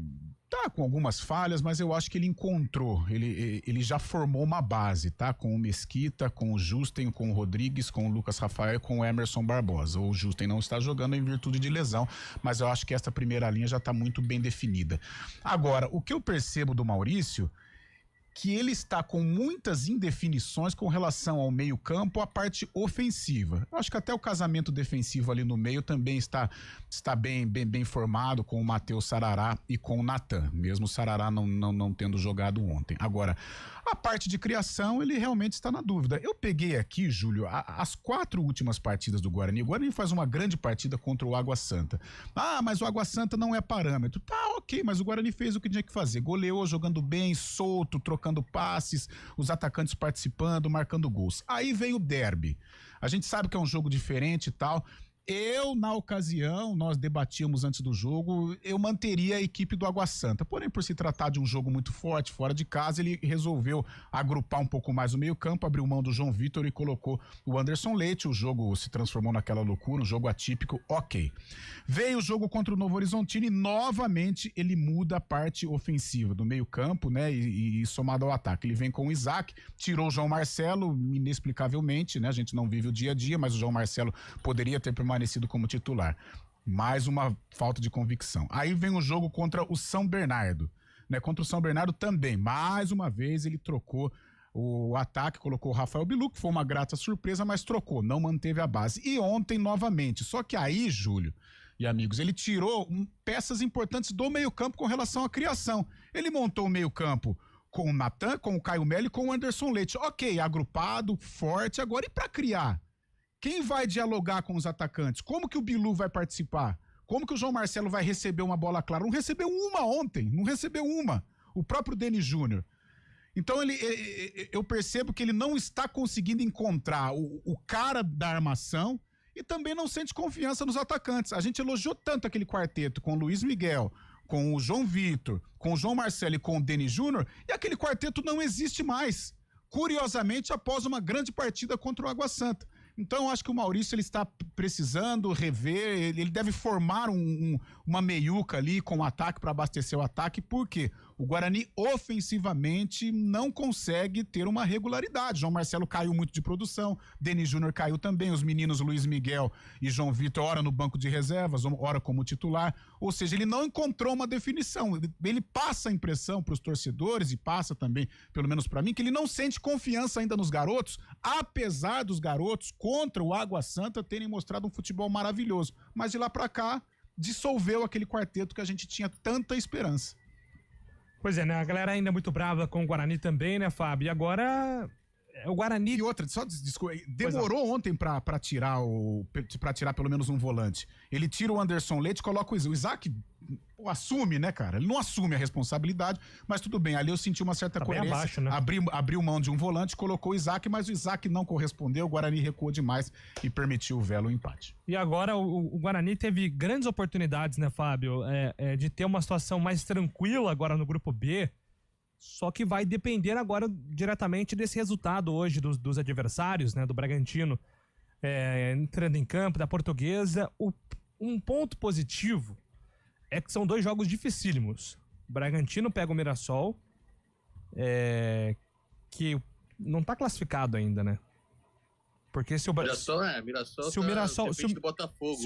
E: tá com algumas falhas, mas eu acho que ele encontrou, ele já formou uma base, tá? Com o Mesquita, com o Justen, com o Rodrigues, com o Lucas Rafael e com o Emerson Barbosa. O Justen não está jogando em virtude de lesão, mas eu acho que essa primeira linha já está muito bem definida. Agora, o que eu percebo do Maurício, que ele está com muitas indefinições com relação ao meio-campo, a parte ofensiva. Eu acho que até o casamento defensivo ali no meio também está bem formado, com o Matheus Sarará e com o Natan, mesmo o Sarará não tendo jogado ontem. Agora, a parte de criação, ele realmente está na dúvida. Eu peguei aqui, Júlio, as 4 últimas partidas do Guarani. O Guarani faz uma grande partida contra o Água Santa. Ah, mas o Água Santa não é parâmetro. Tá, ok, mas o Guarani fez o que tinha que fazer. Goleou, jogando bem, solto, trocando passes, os atacantes participando, marcando gols. Aí vem o derby. A gente sabe que é um jogo diferente e tal. Na ocasião, nós debatíamos antes do jogo, eu manteria a equipe do Água Santa. Porém, por se tratar de um jogo muito forte, fora de casa, ele resolveu agrupar um pouco mais o meio-campo, abriu mão do João Vitor e colocou o Anderson Leite. O jogo se transformou naquela loucura, um jogo atípico, ok. Veio o jogo contra o Novo Horizontino e novamente ele muda a parte ofensiva do meio-campo, né? E somado ao ataque. Ele vem com o Isaac, tirou o João Marcelo, inexplicavelmente, né? A gente não vive o dia a dia, mas o João Marcelo poderia ter permanecido como titular. Mais uma falta de convicção. Aí vem o jogo contra o São Bernardo, né? Contra o São Bernardo também, mais uma vez ele trocou o ataque, colocou o Rafael Bilu, que foi uma grata surpresa, mas trocou, não manteve a base. E ontem novamente, só que aí, Júlio e amigos, ele tirou peças importantes do meio-campo com relação à criação. Ele montou o meio-campo com o Natan, com o Caio Melo e com o Anderson Leite. Ok, agrupado, forte, agora e para criar? Quem vai dialogar com os atacantes? Como que o Bilu vai participar? Como que o João Marcelo vai receber uma bola clara? Não recebeu uma ontem, não recebeu uma. O próprio Denis Júnior. Então eu percebo que ele não está conseguindo encontrar o cara da armação e também não sente confiança nos atacantes. A gente elogiou tanto aquele quarteto com Luiz Miguel, com o João Vitor, com o João Marcelo e com o Denis Júnior, e aquele quarteto não existe mais. Curiosamente, após uma grande partida contra o Água Santa. Então, eu acho que o Maurício ele está precisando rever, ele deve formar uma meiuca ali com o ataque para abastecer o ataque, porque o Guarani ofensivamente não consegue ter uma regularidade. João Marcelo caiu muito de produção, Denis Júnior caiu também, os meninos Luiz Miguel e João Vitor, ora no banco de reservas, ora como titular, ou seja, ele não encontrou uma definição. Ele passa a impressão para os torcedores e passa também, pelo menos para mim, que ele não sente confiança ainda nos garotos, apesar dos garotos contra o Água Santa terem mostrado um futebol maravilhoso, mas de lá para cá dissolveu aquele quarteto que a gente tinha tanta esperança.
B: Pois é, né? A galera ainda é muito brava com o Guarani também, né, Fábio? E agora o Guarani...
E: E outra, só desculpa, demorou ontem pra tirar pelo menos um volante. Ele tira o Anderson Leite, coloca o Isaac, assume, né, cara? Ele não assume a responsabilidade, mas tudo bem, ali eu senti uma certa coerência.
B: Abaixo, né?
E: Abriu mão de um volante, colocou o Isaac, mas o Isaac não correspondeu, o Guarani recuou demais e permitiu o Velo empate.
B: E agora o Guarani teve grandes oportunidades, né, Fábio, de ter uma situação mais tranquila agora no grupo B, só que vai depender agora diretamente desse resultado hoje dos adversários, né, do Bragantino entrando em campo, da Portuguesa. Um ponto positivo é que são 2 jogos dificílimos. O Bragantino pega o Mirassol, que não tá classificado ainda, né? Porque se o
D: Mirassol
B: se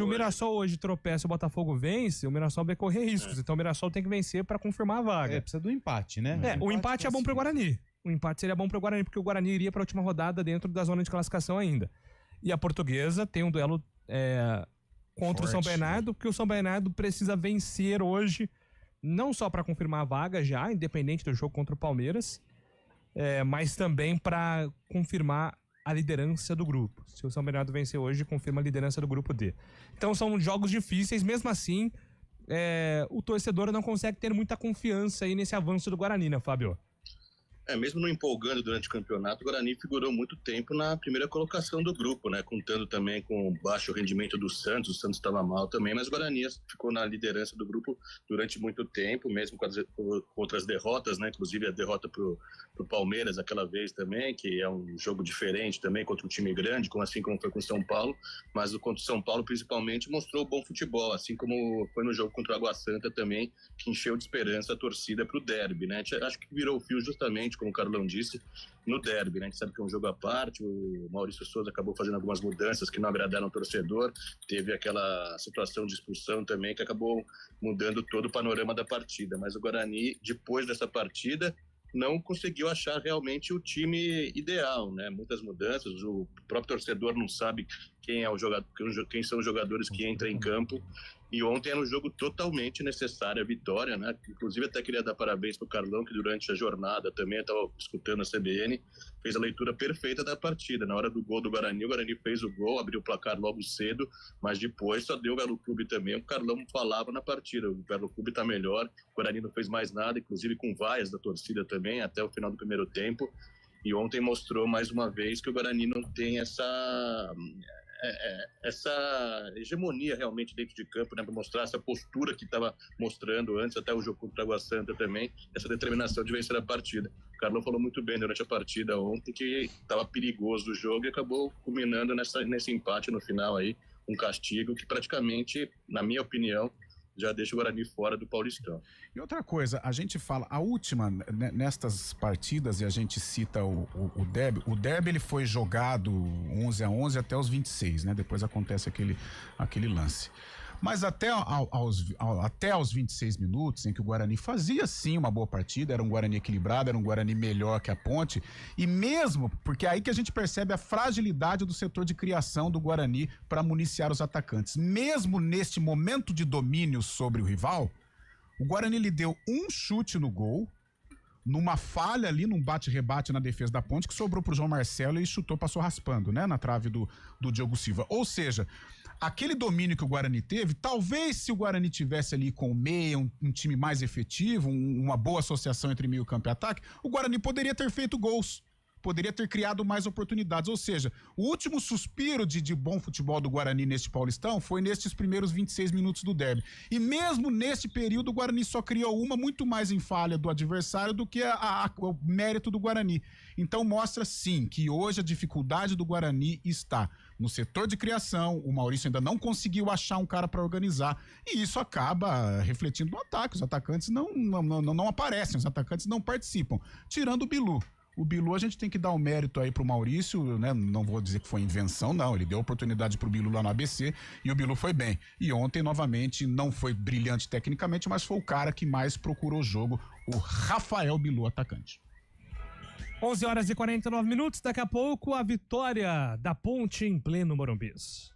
B: o Mirassol hoje tropeça e o Botafogo vence, o Mirassol vai correr riscos. Então o Mirassol tem que vencer para confirmar a vaga.
C: Precisa do empate, né?
B: O empate é bom pro Guarani. O empate seria bom pro Guarani, porque o Guarani iria para a última rodada dentro da zona de classificação ainda. E a Portuguesa tem um duelo contra o São Bernardo, porque o São Bernardo precisa vencer hoje, não só para confirmar a vaga já, independente do jogo contra o Palmeiras, mas também para confirmar a liderança do grupo. Se o São Bernardo vencer hoje, confirma a liderança do grupo D. Então são jogos difíceis, mesmo assim, o torcedor não consegue ter muita confiança aí nesse avanço do Guarani, né, Fábio?
D: Mesmo não empolgando durante o campeonato, o Guarani figurou muito tempo na primeira colocação do grupo, né? Contando também com o baixo rendimento do Santos. O Santos estava mal também, mas o Guarani ficou na liderança do grupo durante muito tempo, mesmo com outras derrotas, né? Inclusive a derrota pro Palmeiras aquela vez também, que é um jogo diferente também contra um time grande, assim como foi com o São Paulo, mas o contra o São Paulo principalmente mostrou bom futebol, assim como foi no jogo contra o Água Santa também, que encheu de esperança a torcida pro derby, né? Acho que virou o fio justamente, como o Carlão disse, no derby, né? A gente sabe que é um jogo à parte, o Maurício Souza acabou fazendo algumas mudanças que não agradaram o torcedor, teve aquela situação de expulsão também que acabou mudando todo o panorama da partida, mas o Guarani, depois dessa partida, não conseguiu achar realmente o time ideal, né? Muitas mudanças, o próprio torcedor não sabe quem é o jogador, quem são os jogadores que entram em campo. E ontem era um jogo totalmente necessário a vitória, né? Inclusive até queria dar parabéns pro Carlão, que durante a jornada também estava escutando a CBN, fez a leitura perfeita da partida. Na hora do gol do Guarani, o Guarani fez o gol, abriu o placar logo cedo, mas depois só deu o Velo Clube também. O Carlão falava na partida, o Velo Clube tá melhor, o Guarani não fez mais nada, inclusive com vaias da torcida também, até o final do primeiro tempo. E ontem mostrou mais uma vez que o Guarani não tem essa hegemonia realmente dentro de campo, né, para mostrar essa postura que estava mostrando antes, até o jogo contra a Água Santa também, essa determinação de vencer a partida. O Carlão falou muito bem durante a partida ontem que estava perigoso o jogo e acabou culminando nesse empate no final aí, um castigo que praticamente, na minha opinião, já deixa o Guarani fora do Paulistão.
E: E outra coisa, a gente fala, a última, nestas partidas, e a gente cita o derby, ele foi jogado 11-11 até os 26, né? Depois acontece aquele lance. Mas até aos 26 minutos, em que o Guarani fazia sim uma boa partida, era um Guarani equilibrado, era um Guarani melhor que a Ponte, e mesmo, porque é aí que a gente percebe a fragilidade do setor de criação do Guarani para municiar os atacantes. Mesmo neste momento de domínio sobre o rival, o Guarani lhe deu um chute no gol, numa falha ali, num bate-rebate na defesa da Ponte, que sobrou pro João Marcelo e chutou, passou raspando, né, na trave do Diogo Silva. Ou seja, aquele domínio que o Guarani teve, talvez se o Guarani tivesse ali com o meia, um time mais efetivo, uma boa associação entre meio campo e ataque, o Guarani poderia ter feito gols. poderia ter criado mais oportunidades. Ou seja, o último suspiro de bom futebol do Guarani neste Paulistão foi nestes primeiros 26 minutos do derby. E mesmo neste período, o Guarani só criou uma muito mais em falha do adversário do que o mérito do Guarani. Então mostra, sim, que hoje a dificuldade do Guarani está no setor de criação. O Maurício ainda não conseguiu achar um cara para organizar. E isso acaba refletindo no ataque. Os atacantes não aparecem, os atacantes não participam. Tirando o Bilu. O Bilu, a gente tem que dar um mérito aí pro Maurício, né? Não vou dizer que foi invenção, não. Ele deu oportunidade pro Bilu lá no ABC e o Bilu foi bem. E ontem, novamente, não foi brilhante tecnicamente, mas foi o cara que mais procurou o jogo, o Rafael Bilu, atacante.
B: 11 horas e 49 minutos, daqui a pouco a vitória da Ponte em pleno Morumbis.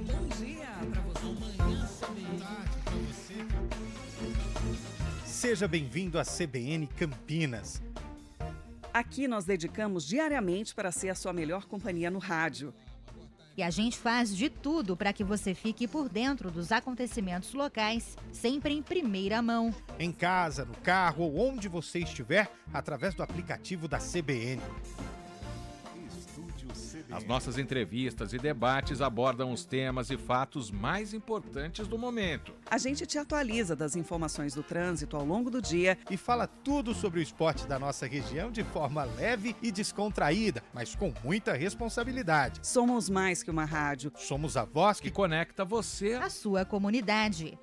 G: Bom dia pra você. Amanhã CBN.
H: Seja bem-vindo à CBN Campinas.
I: Aqui nós dedicamos diariamente para ser a sua melhor companhia no rádio.
J: E a gente faz de tudo para que você fique por dentro dos acontecimentos locais, sempre em primeira mão.
H: Em casa, no carro ou onde você estiver, através do aplicativo da CBN.
K: As nossas entrevistas e debates abordam os temas e fatos mais importantes do momento.
I: A gente te atualiza das informações do trânsito ao longo do dia
H: e fala tudo sobre o esporte da nossa região de forma leve e descontraída, mas com muita responsabilidade.
I: Somos mais que uma rádio.
H: Somos a voz
K: que conecta você
J: à sua comunidade.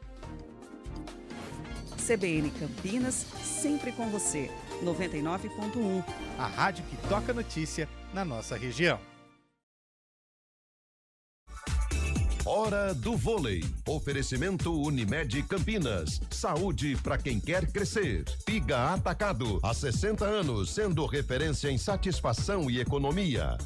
I: CBN Campinas, sempre com você. 99.1.
H: A rádio que toca notícia na nossa região.
N: Hora do vôlei. Oferecimento Unimed Campinas. Saúde para quem quer crescer. Piga Atacado. Há 60 anos, sendo referência em satisfação e economia.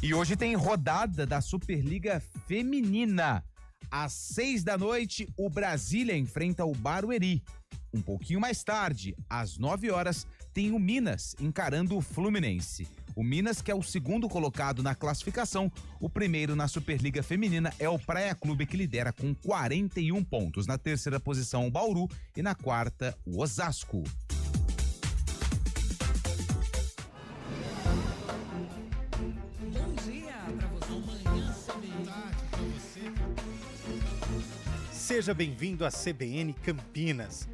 C: E hoje tem rodada da Superliga Feminina. Às 6 da noite, o Brasília enfrenta o Barueri. Um pouquinho mais tarde, às 9 horas, tem o Minas encarando o Fluminense. O Minas, que é o segundo colocado na classificação, o primeiro na Superliga Feminina é o Praia Clube, que lidera com 41 pontos. Na terceira posição, o Bauru e na quarta, o Osasco.
G: Bom dia pra você. Amanhã CBN.
H: Seja bem-vindo à CBN Campinas.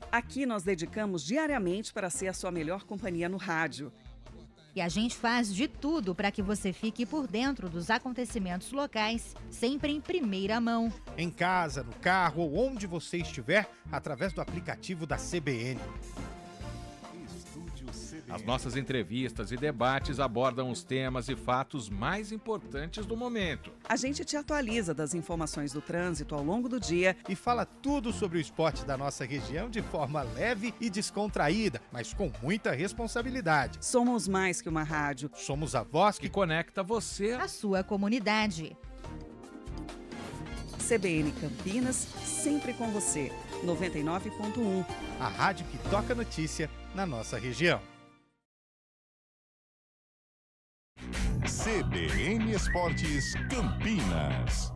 I: Aqui nós dedicamos diariamente para ser a sua melhor companhia no rádio.
J: E a gente faz de tudo para que você fique por dentro dos acontecimentos locais, sempre em primeira mão.
H: Em casa, no carro ou onde você estiver, através do aplicativo da CBN.
K: As nossas entrevistas e debates abordam os temas e fatos mais importantes do momento.
I: A gente te atualiza das informações do trânsito ao longo do dia
H: e fala tudo sobre o esporte da nossa região de forma leve e descontraída, mas com muita responsabilidade.
I: Somos mais que uma rádio.
H: Somos a voz
K: que conecta você
J: à sua comunidade.
I: CBN Campinas, sempre com você. 99.1.
H: A rádio que toca notícia na nossa região.
F: CBN Esportes Campinas.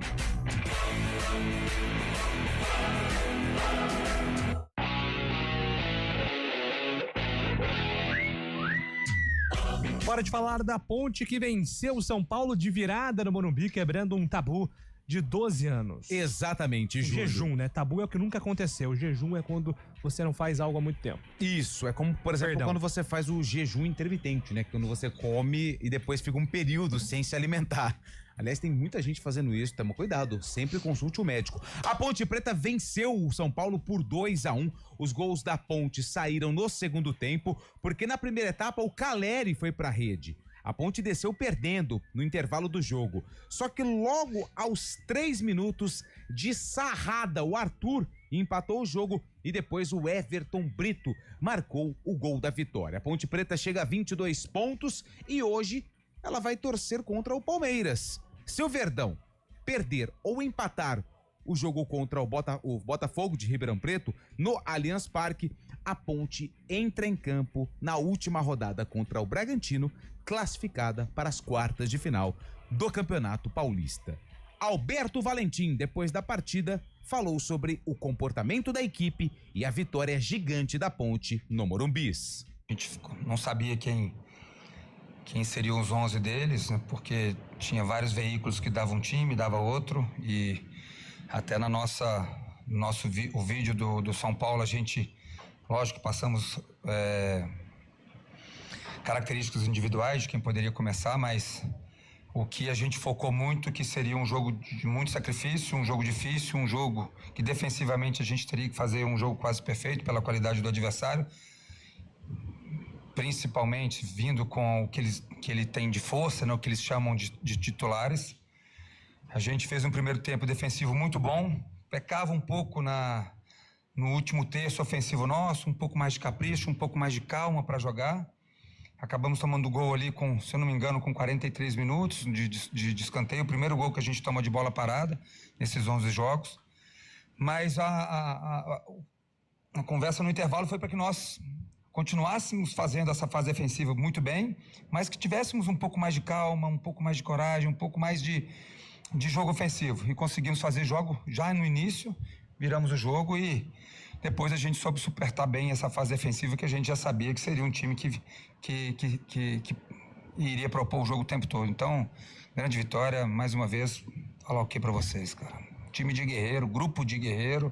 B: Hora de falar da Ponte, que venceu o São Paulo de virada no Morumbi, quebrando um tabu de 12 anos.
C: Exatamente, Júlio.
B: Jejum, né? Tabu é o que nunca aconteceu. O jejum é quando você não faz algo há muito tempo.
C: Isso, é como, por exemplo, quando você faz o jejum intermitente, né? Quando você come e depois fica um período sem se alimentar. Aliás, tem muita gente fazendo isso, toma cuidado, sempre consulte o médico. A Ponte Preta venceu o São Paulo por 2-1. Os gols da Ponte saíram no segundo tempo, porque na primeira etapa o Caleri foi pra rede. A Ponte desceu perdendo no intervalo do jogo. Só que logo aos 3 minutos de sarrada, o Arthur empatou o jogo e depois o Everton Brito marcou o gol da vitória. A Ponte Preta chega a 22 pontos e hoje ela vai torcer contra o Palmeiras. Se o Verdão perder ou empatar o jogo contra o Botafogo de Ribeirão Preto no Allianz Parque, a Ponte entra em campo na última rodada contra o Bragantino, classificada para as quartas de final do Campeonato Paulista. Alberto Valentim, depois da partida, falou sobre o comportamento da equipe e a vitória gigante da Ponte no Morumbis.
S: A gente não sabia quem seriam os 11 deles, né, porque tinha vários veículos que davam um time, dava outro, e até o vídeo do São Paulo, a gente, lógico, passamos características individuais de quem poderia começar, mas o que a gente focou muito que seria um jogo de muito sacrifício, um jogo difícil, um jogo que defensivamente a gente teria que fazer um jogo quase perfeito pela qualidade do adversário, principalmente vindo com o que ele tem de força, né, o que eles chamam de titulares. A gente fez um primeiro tempo defensivo muito bom, pecava um pouco no último terço ofensivo nosso, um pouco mais de capricho, um pouco mais de calma para jogar. Acabamos tomando gol ali se eu não me engano, com 43 minutos de escanteio. O primeiro gol que a gente toma de bola parada nesses 11 jogos. Mas a conversa no intervalo foi para que nós continuássemos fazendo essa fase defensiva muito bem, mas que tivéssemos um pouco mais de calma, um pouco mais de coragem, um pouco mais de jogo ofensivo. E conseguimos fazer jogo já no início, viramos o jogo e depois a gente soube suportar bem essa fase defensiva, que a gente já sabia que seria um time que iria propor o jogo o tempo todo. Então, grande vitória, mais uma vez, falar o que para vocês, cara. Time de guerreiro, grupo de guerreiro,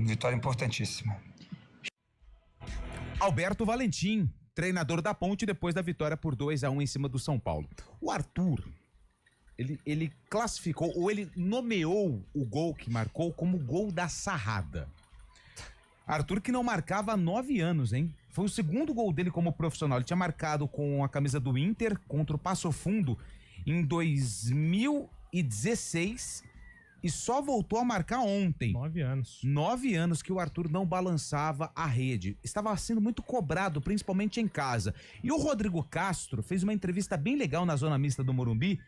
S: vitória importantíssima.
C: Alberto Valentim, treinador da Ponte, depois da vitória por 2-1 em cima do São Paulo. O Arthur, ele classificou, ou ele nomeou o gol que marcou como gol da sarrada. Arthur, que não marcava há 9 anos, hein? Foi o segundo gol dele como profissional. Ele tinha marcado com a camisa do Inter contra o Passo Fundo em 2016 e só voltou a marcar ontem.
B: 9 anos.
C: 9 anos que o Arthur não balançava a rede. Estava sendo muito cobrado, principalmente em casa. E o Rodrigo Castro fez uma entrevista bem legal na Zona Mista do Morumbi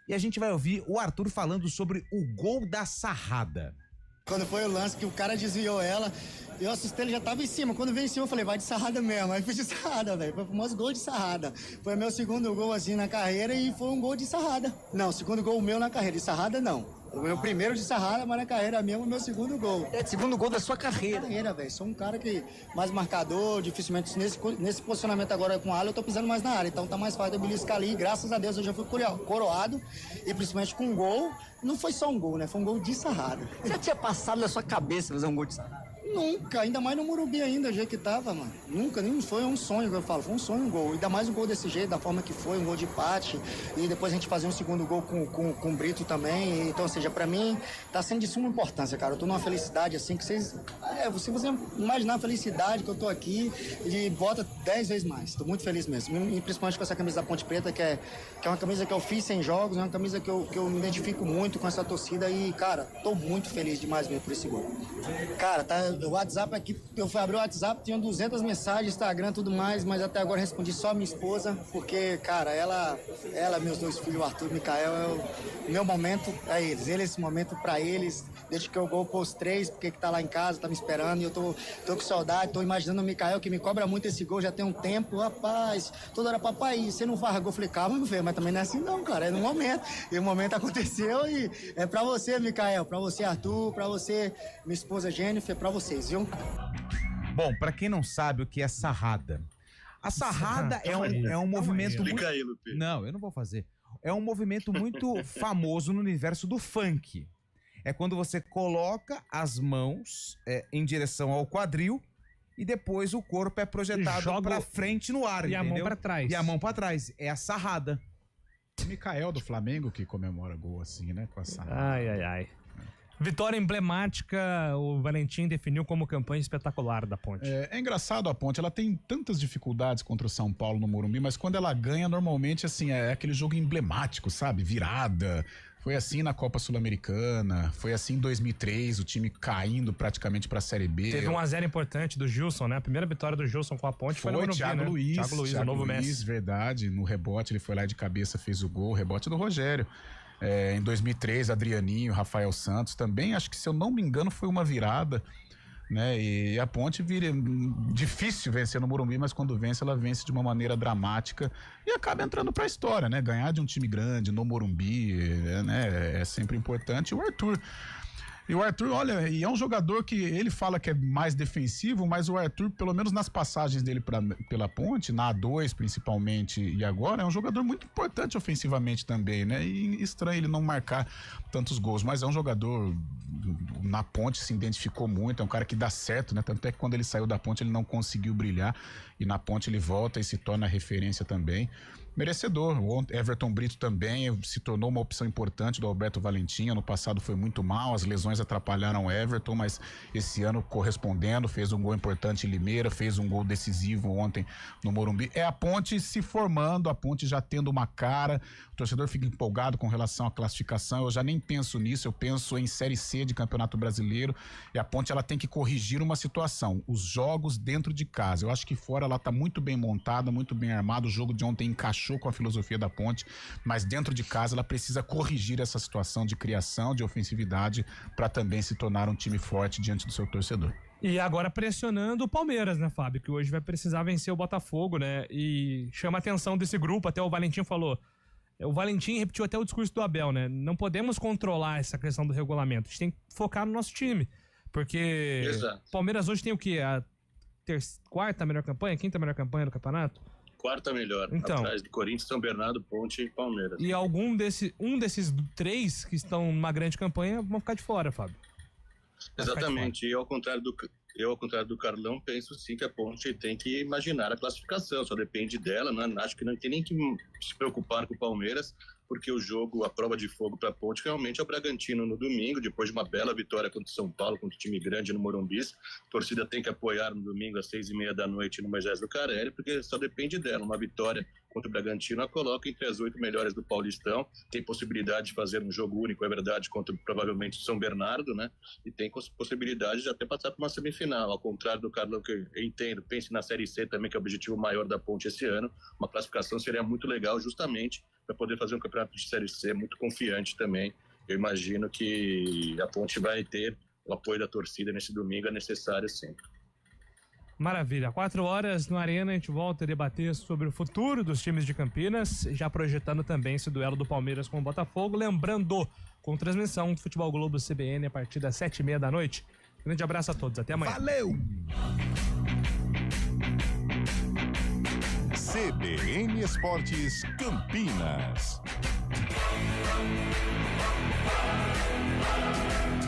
C: e a gente vai ouvir o Arthur falando sobre o gol da sarrada.
T: Quando foi o lance que o cara desviou ela, eu assustei, ele já tava em cima. Quando veio em cima, eu falei, vai de sarrada mesmo. Aí fiz de sarrada, velho. Foi o famoso gol de sarrada. Foi meu segundo gol, assim, na carreira e foi um gol de sarrada. Não, segundo gol meu na carreira. De sarrada, não. O meu primeiro de sarrada, mas na carreira mesmo, o meu segundo gol.
R: Segundo gol da sua carreira.
T: Velho. Sou um cara que mais marcador, dificilmente nesse posicionamento agora com a área, eu tô pisando mais na área. Então tá mais fácil de eu beliscar ali. Graças a Deus eu já fui coroado. E principalmente com um gol. Não foi só um gol, né? Foi um gol de sarrada.
R: Já tinha passado na sua cabeça fazer um gol de sarrada?
T: Nunca, ainda mais no Morumbi ainda, do jeito que tava, mano. Nunca, nem foi um sonho que eu falo, foi um sonho, um gol. Ainda mais um gol desse jeito, da forma que foi, um gol de empate. E depois a gente fazer um segundo gol com o Brito também. Então, ou seja, pra mim, tá sendo de suma importância, cara. Eu tô numa felicidade, assim, que vocês... se você imaginar a felicidade que eu tô aqui, e bota 10 vezes mais. Tô muito feliz mesmo. E principalmente com essa camisa da Ponte Preta, que é uma camisa que eu fiz 100 jogos, é uma camisa que eu me identifico muito com essa torcida. E, cara, tô muito feliz demais mesmo por esse gol. Cara, tá... O WhatsApp aqui, eu fui abrir o WhatsApp, tinha 200 mensagens, Instagram, tudo mais, mas até agora respondi só a minha esposa, porque, cara, ela, meus 2 filhos, o Arthur e o Mikael, o meu momento é eles. Esse momento pra eles, desde que eu gol pôs 3, porque que tá lá em casa, tá me esperando, e eu tô com saudade, tô imaginando o Mikael, que me cobra muito esse gol, já tem um tempo, rapaz, toda hora, papai, você não faz gol? Eu falei, calma, meu filho, mas também não é assim não, cara, é no momento, e o momento aconteceu, e é pra você, Mikael, pra você, Arthur, pra você, minha esposa Jennifer, pra vocês, viu?
C: Bom, pra quem não sabe o que é sarrada, a sarrada é um movimento muito...
D: Explica aí, Lupe.
C: Não, eu não vou fazer. É um movimento muito famoso no universo do funk. É quando você coloca as mãos em direção ao quadril e depois o corpo é projetado pra frente no ar, entendeu?
B: A mão pra trás.
C: E a mão pra trás. É a sarrada.
E: O Mikael do Flamengo que comemora gol assim, né? Com a sarrada.
B: Ai. Vitória emblemática, o Valentim definiu como campanha espetacular da Ponte.
E: É engraçado a Ponte, ela tem tantas dificuldades contra o São Paulo no Morumbi, mas quando ela ganha, normalmente, assim, é aquele jogo emblemático, sabe? Virada. Foi assim na Copa Sul-Americana, foi assim em 2003, o time caindo praticamente pra Série B.
B: Teve 1-0 importante do Gilson, né? A primeira vitória do Gilson com a Ponte foi no Morumbi,
E: Thiago
B: né?
E: Luiz,
B: Thiago Luiz, o novo Messi.
E: Verdade, no rebote, ele foi lá de cabeça, fez o gol, o rebote do Rogério. Em 2003, Adrianinho, Rafael Santos também, acho que se eu não me engano foi uma virada. né? E a Ponte vira difícil vencer no Morumbi, mas quando vence, ela vence de uma maneira dramática e acaba entrando pra história, né? Ganhar de um time grande no Morumbi, né? É sempre importante. E o Arthur, olha, e é um jogador que ele fala que é mais defensivo, mas o Arthur, pelo menos nas passagens dele pela Ponte, na A2 principalmente e agora, é um jogador muito importante ofensivamente também, né? E estranho ele não marcar tantos gols, mas é um jogador, na Ponte se identificou muito, é um cara que dá certo, né? Tanto é que quando ele saiu da Ponte ele não conseguiu brilhar e na Ponte ele volta e se torna referência também. Merecedor. O Everton Brito também se tornou uma opção importante do Alberto Valentim. No passado foi muito mal, as lesões atrapalharam o Everton, mas esse ano correspondendo, fez um gol importante em Limeira, fez um gol decisivo ontem no Morumbi. É a Ponte se formando, a Ponte já tendo uma cara, o torcedor fica empolgado com relação à classificação, eu já nem penso nisso, eu penso em Série C de Campeonato Brasileiro, e a Ponte ela tem que corrigir uma situação, os jogos dentro de casa. Eu acho que fora ela tá muito bem montada, muito bem armada, o jogo de ontem encaixou com a filosofia da Ponte, mas dentro de casa ela precisa corrigir essa situação de criação, de ofensividade, para também se tornar um time forte diante do seu torcedor.
B: E agora pressionando o Palmeiras, né, Fábio? Que hoje vai precisar vencer o Botafogo, né? E chama a atenção desse grupo, até o Valentim falou. O Valentim repetiu até o discurso do Abel, né? Não podemos controlar essa questão do regulamento, a gente tem que focar no nosso time, porque o Palmeiras hoje tem o quê? A quarta melhor campanha, quinta melhor campanha do campeonato?
D: Quarta melhor,
B: então,
D: atrás do Corinthians, São Bernardo, Ponte e Palmeiras.
B: E um desses três que estão numa grande campanha vão ficar de fora, Fábio.
D: Exatamente, e ao contrário do Carlão, penso sim que a Ponte tem que imaginar a classificação, só depende dela, né? Acho que não tem nem que se preocupar com o Palmeiras, porque o jogo, a prova de fogo para a Ponte realmente é o Bragantino no domingo, depois de uma bela vitória contra o São Paulo, contra o time grande no Morumbi. A torcida tem que apoiar no domingo às 6h30 da noite no Moisés Lucarelli, porque só depende dela. Uma vitória contra o Bragantino a coloca entre as 8 melhores do Paulistão, tem possibilidade de fazer um jogo único, é verdade, contra provavelmente o São Bernardo, né? E tem possibilidade de até passar por uma semifinal, ao contrário do Carlão, que eu entendo, pense na Série C também, que é o objetivo maior da Ponte esse ano. Uma classificação seria muito legal, justamente para poder fazer um campeonato de Série C muito confiante também. Eu imagino que a Ponte vai ter o apoio da torcida nesse domingo, é necessário sempre.
B: Maravilha. 4 horas no Arena, a gente volta a debater sobre o futuro dos times de Campinas, já projetando também esse duelo do Palmeiras com o Botafogo. Lembrando, com transmissão do Futebol Globo CBN a partir das 7h30 da noite. Grande abraço a todos, até amanhã.
H: Valeu!
F: CBN Esportes Campinas.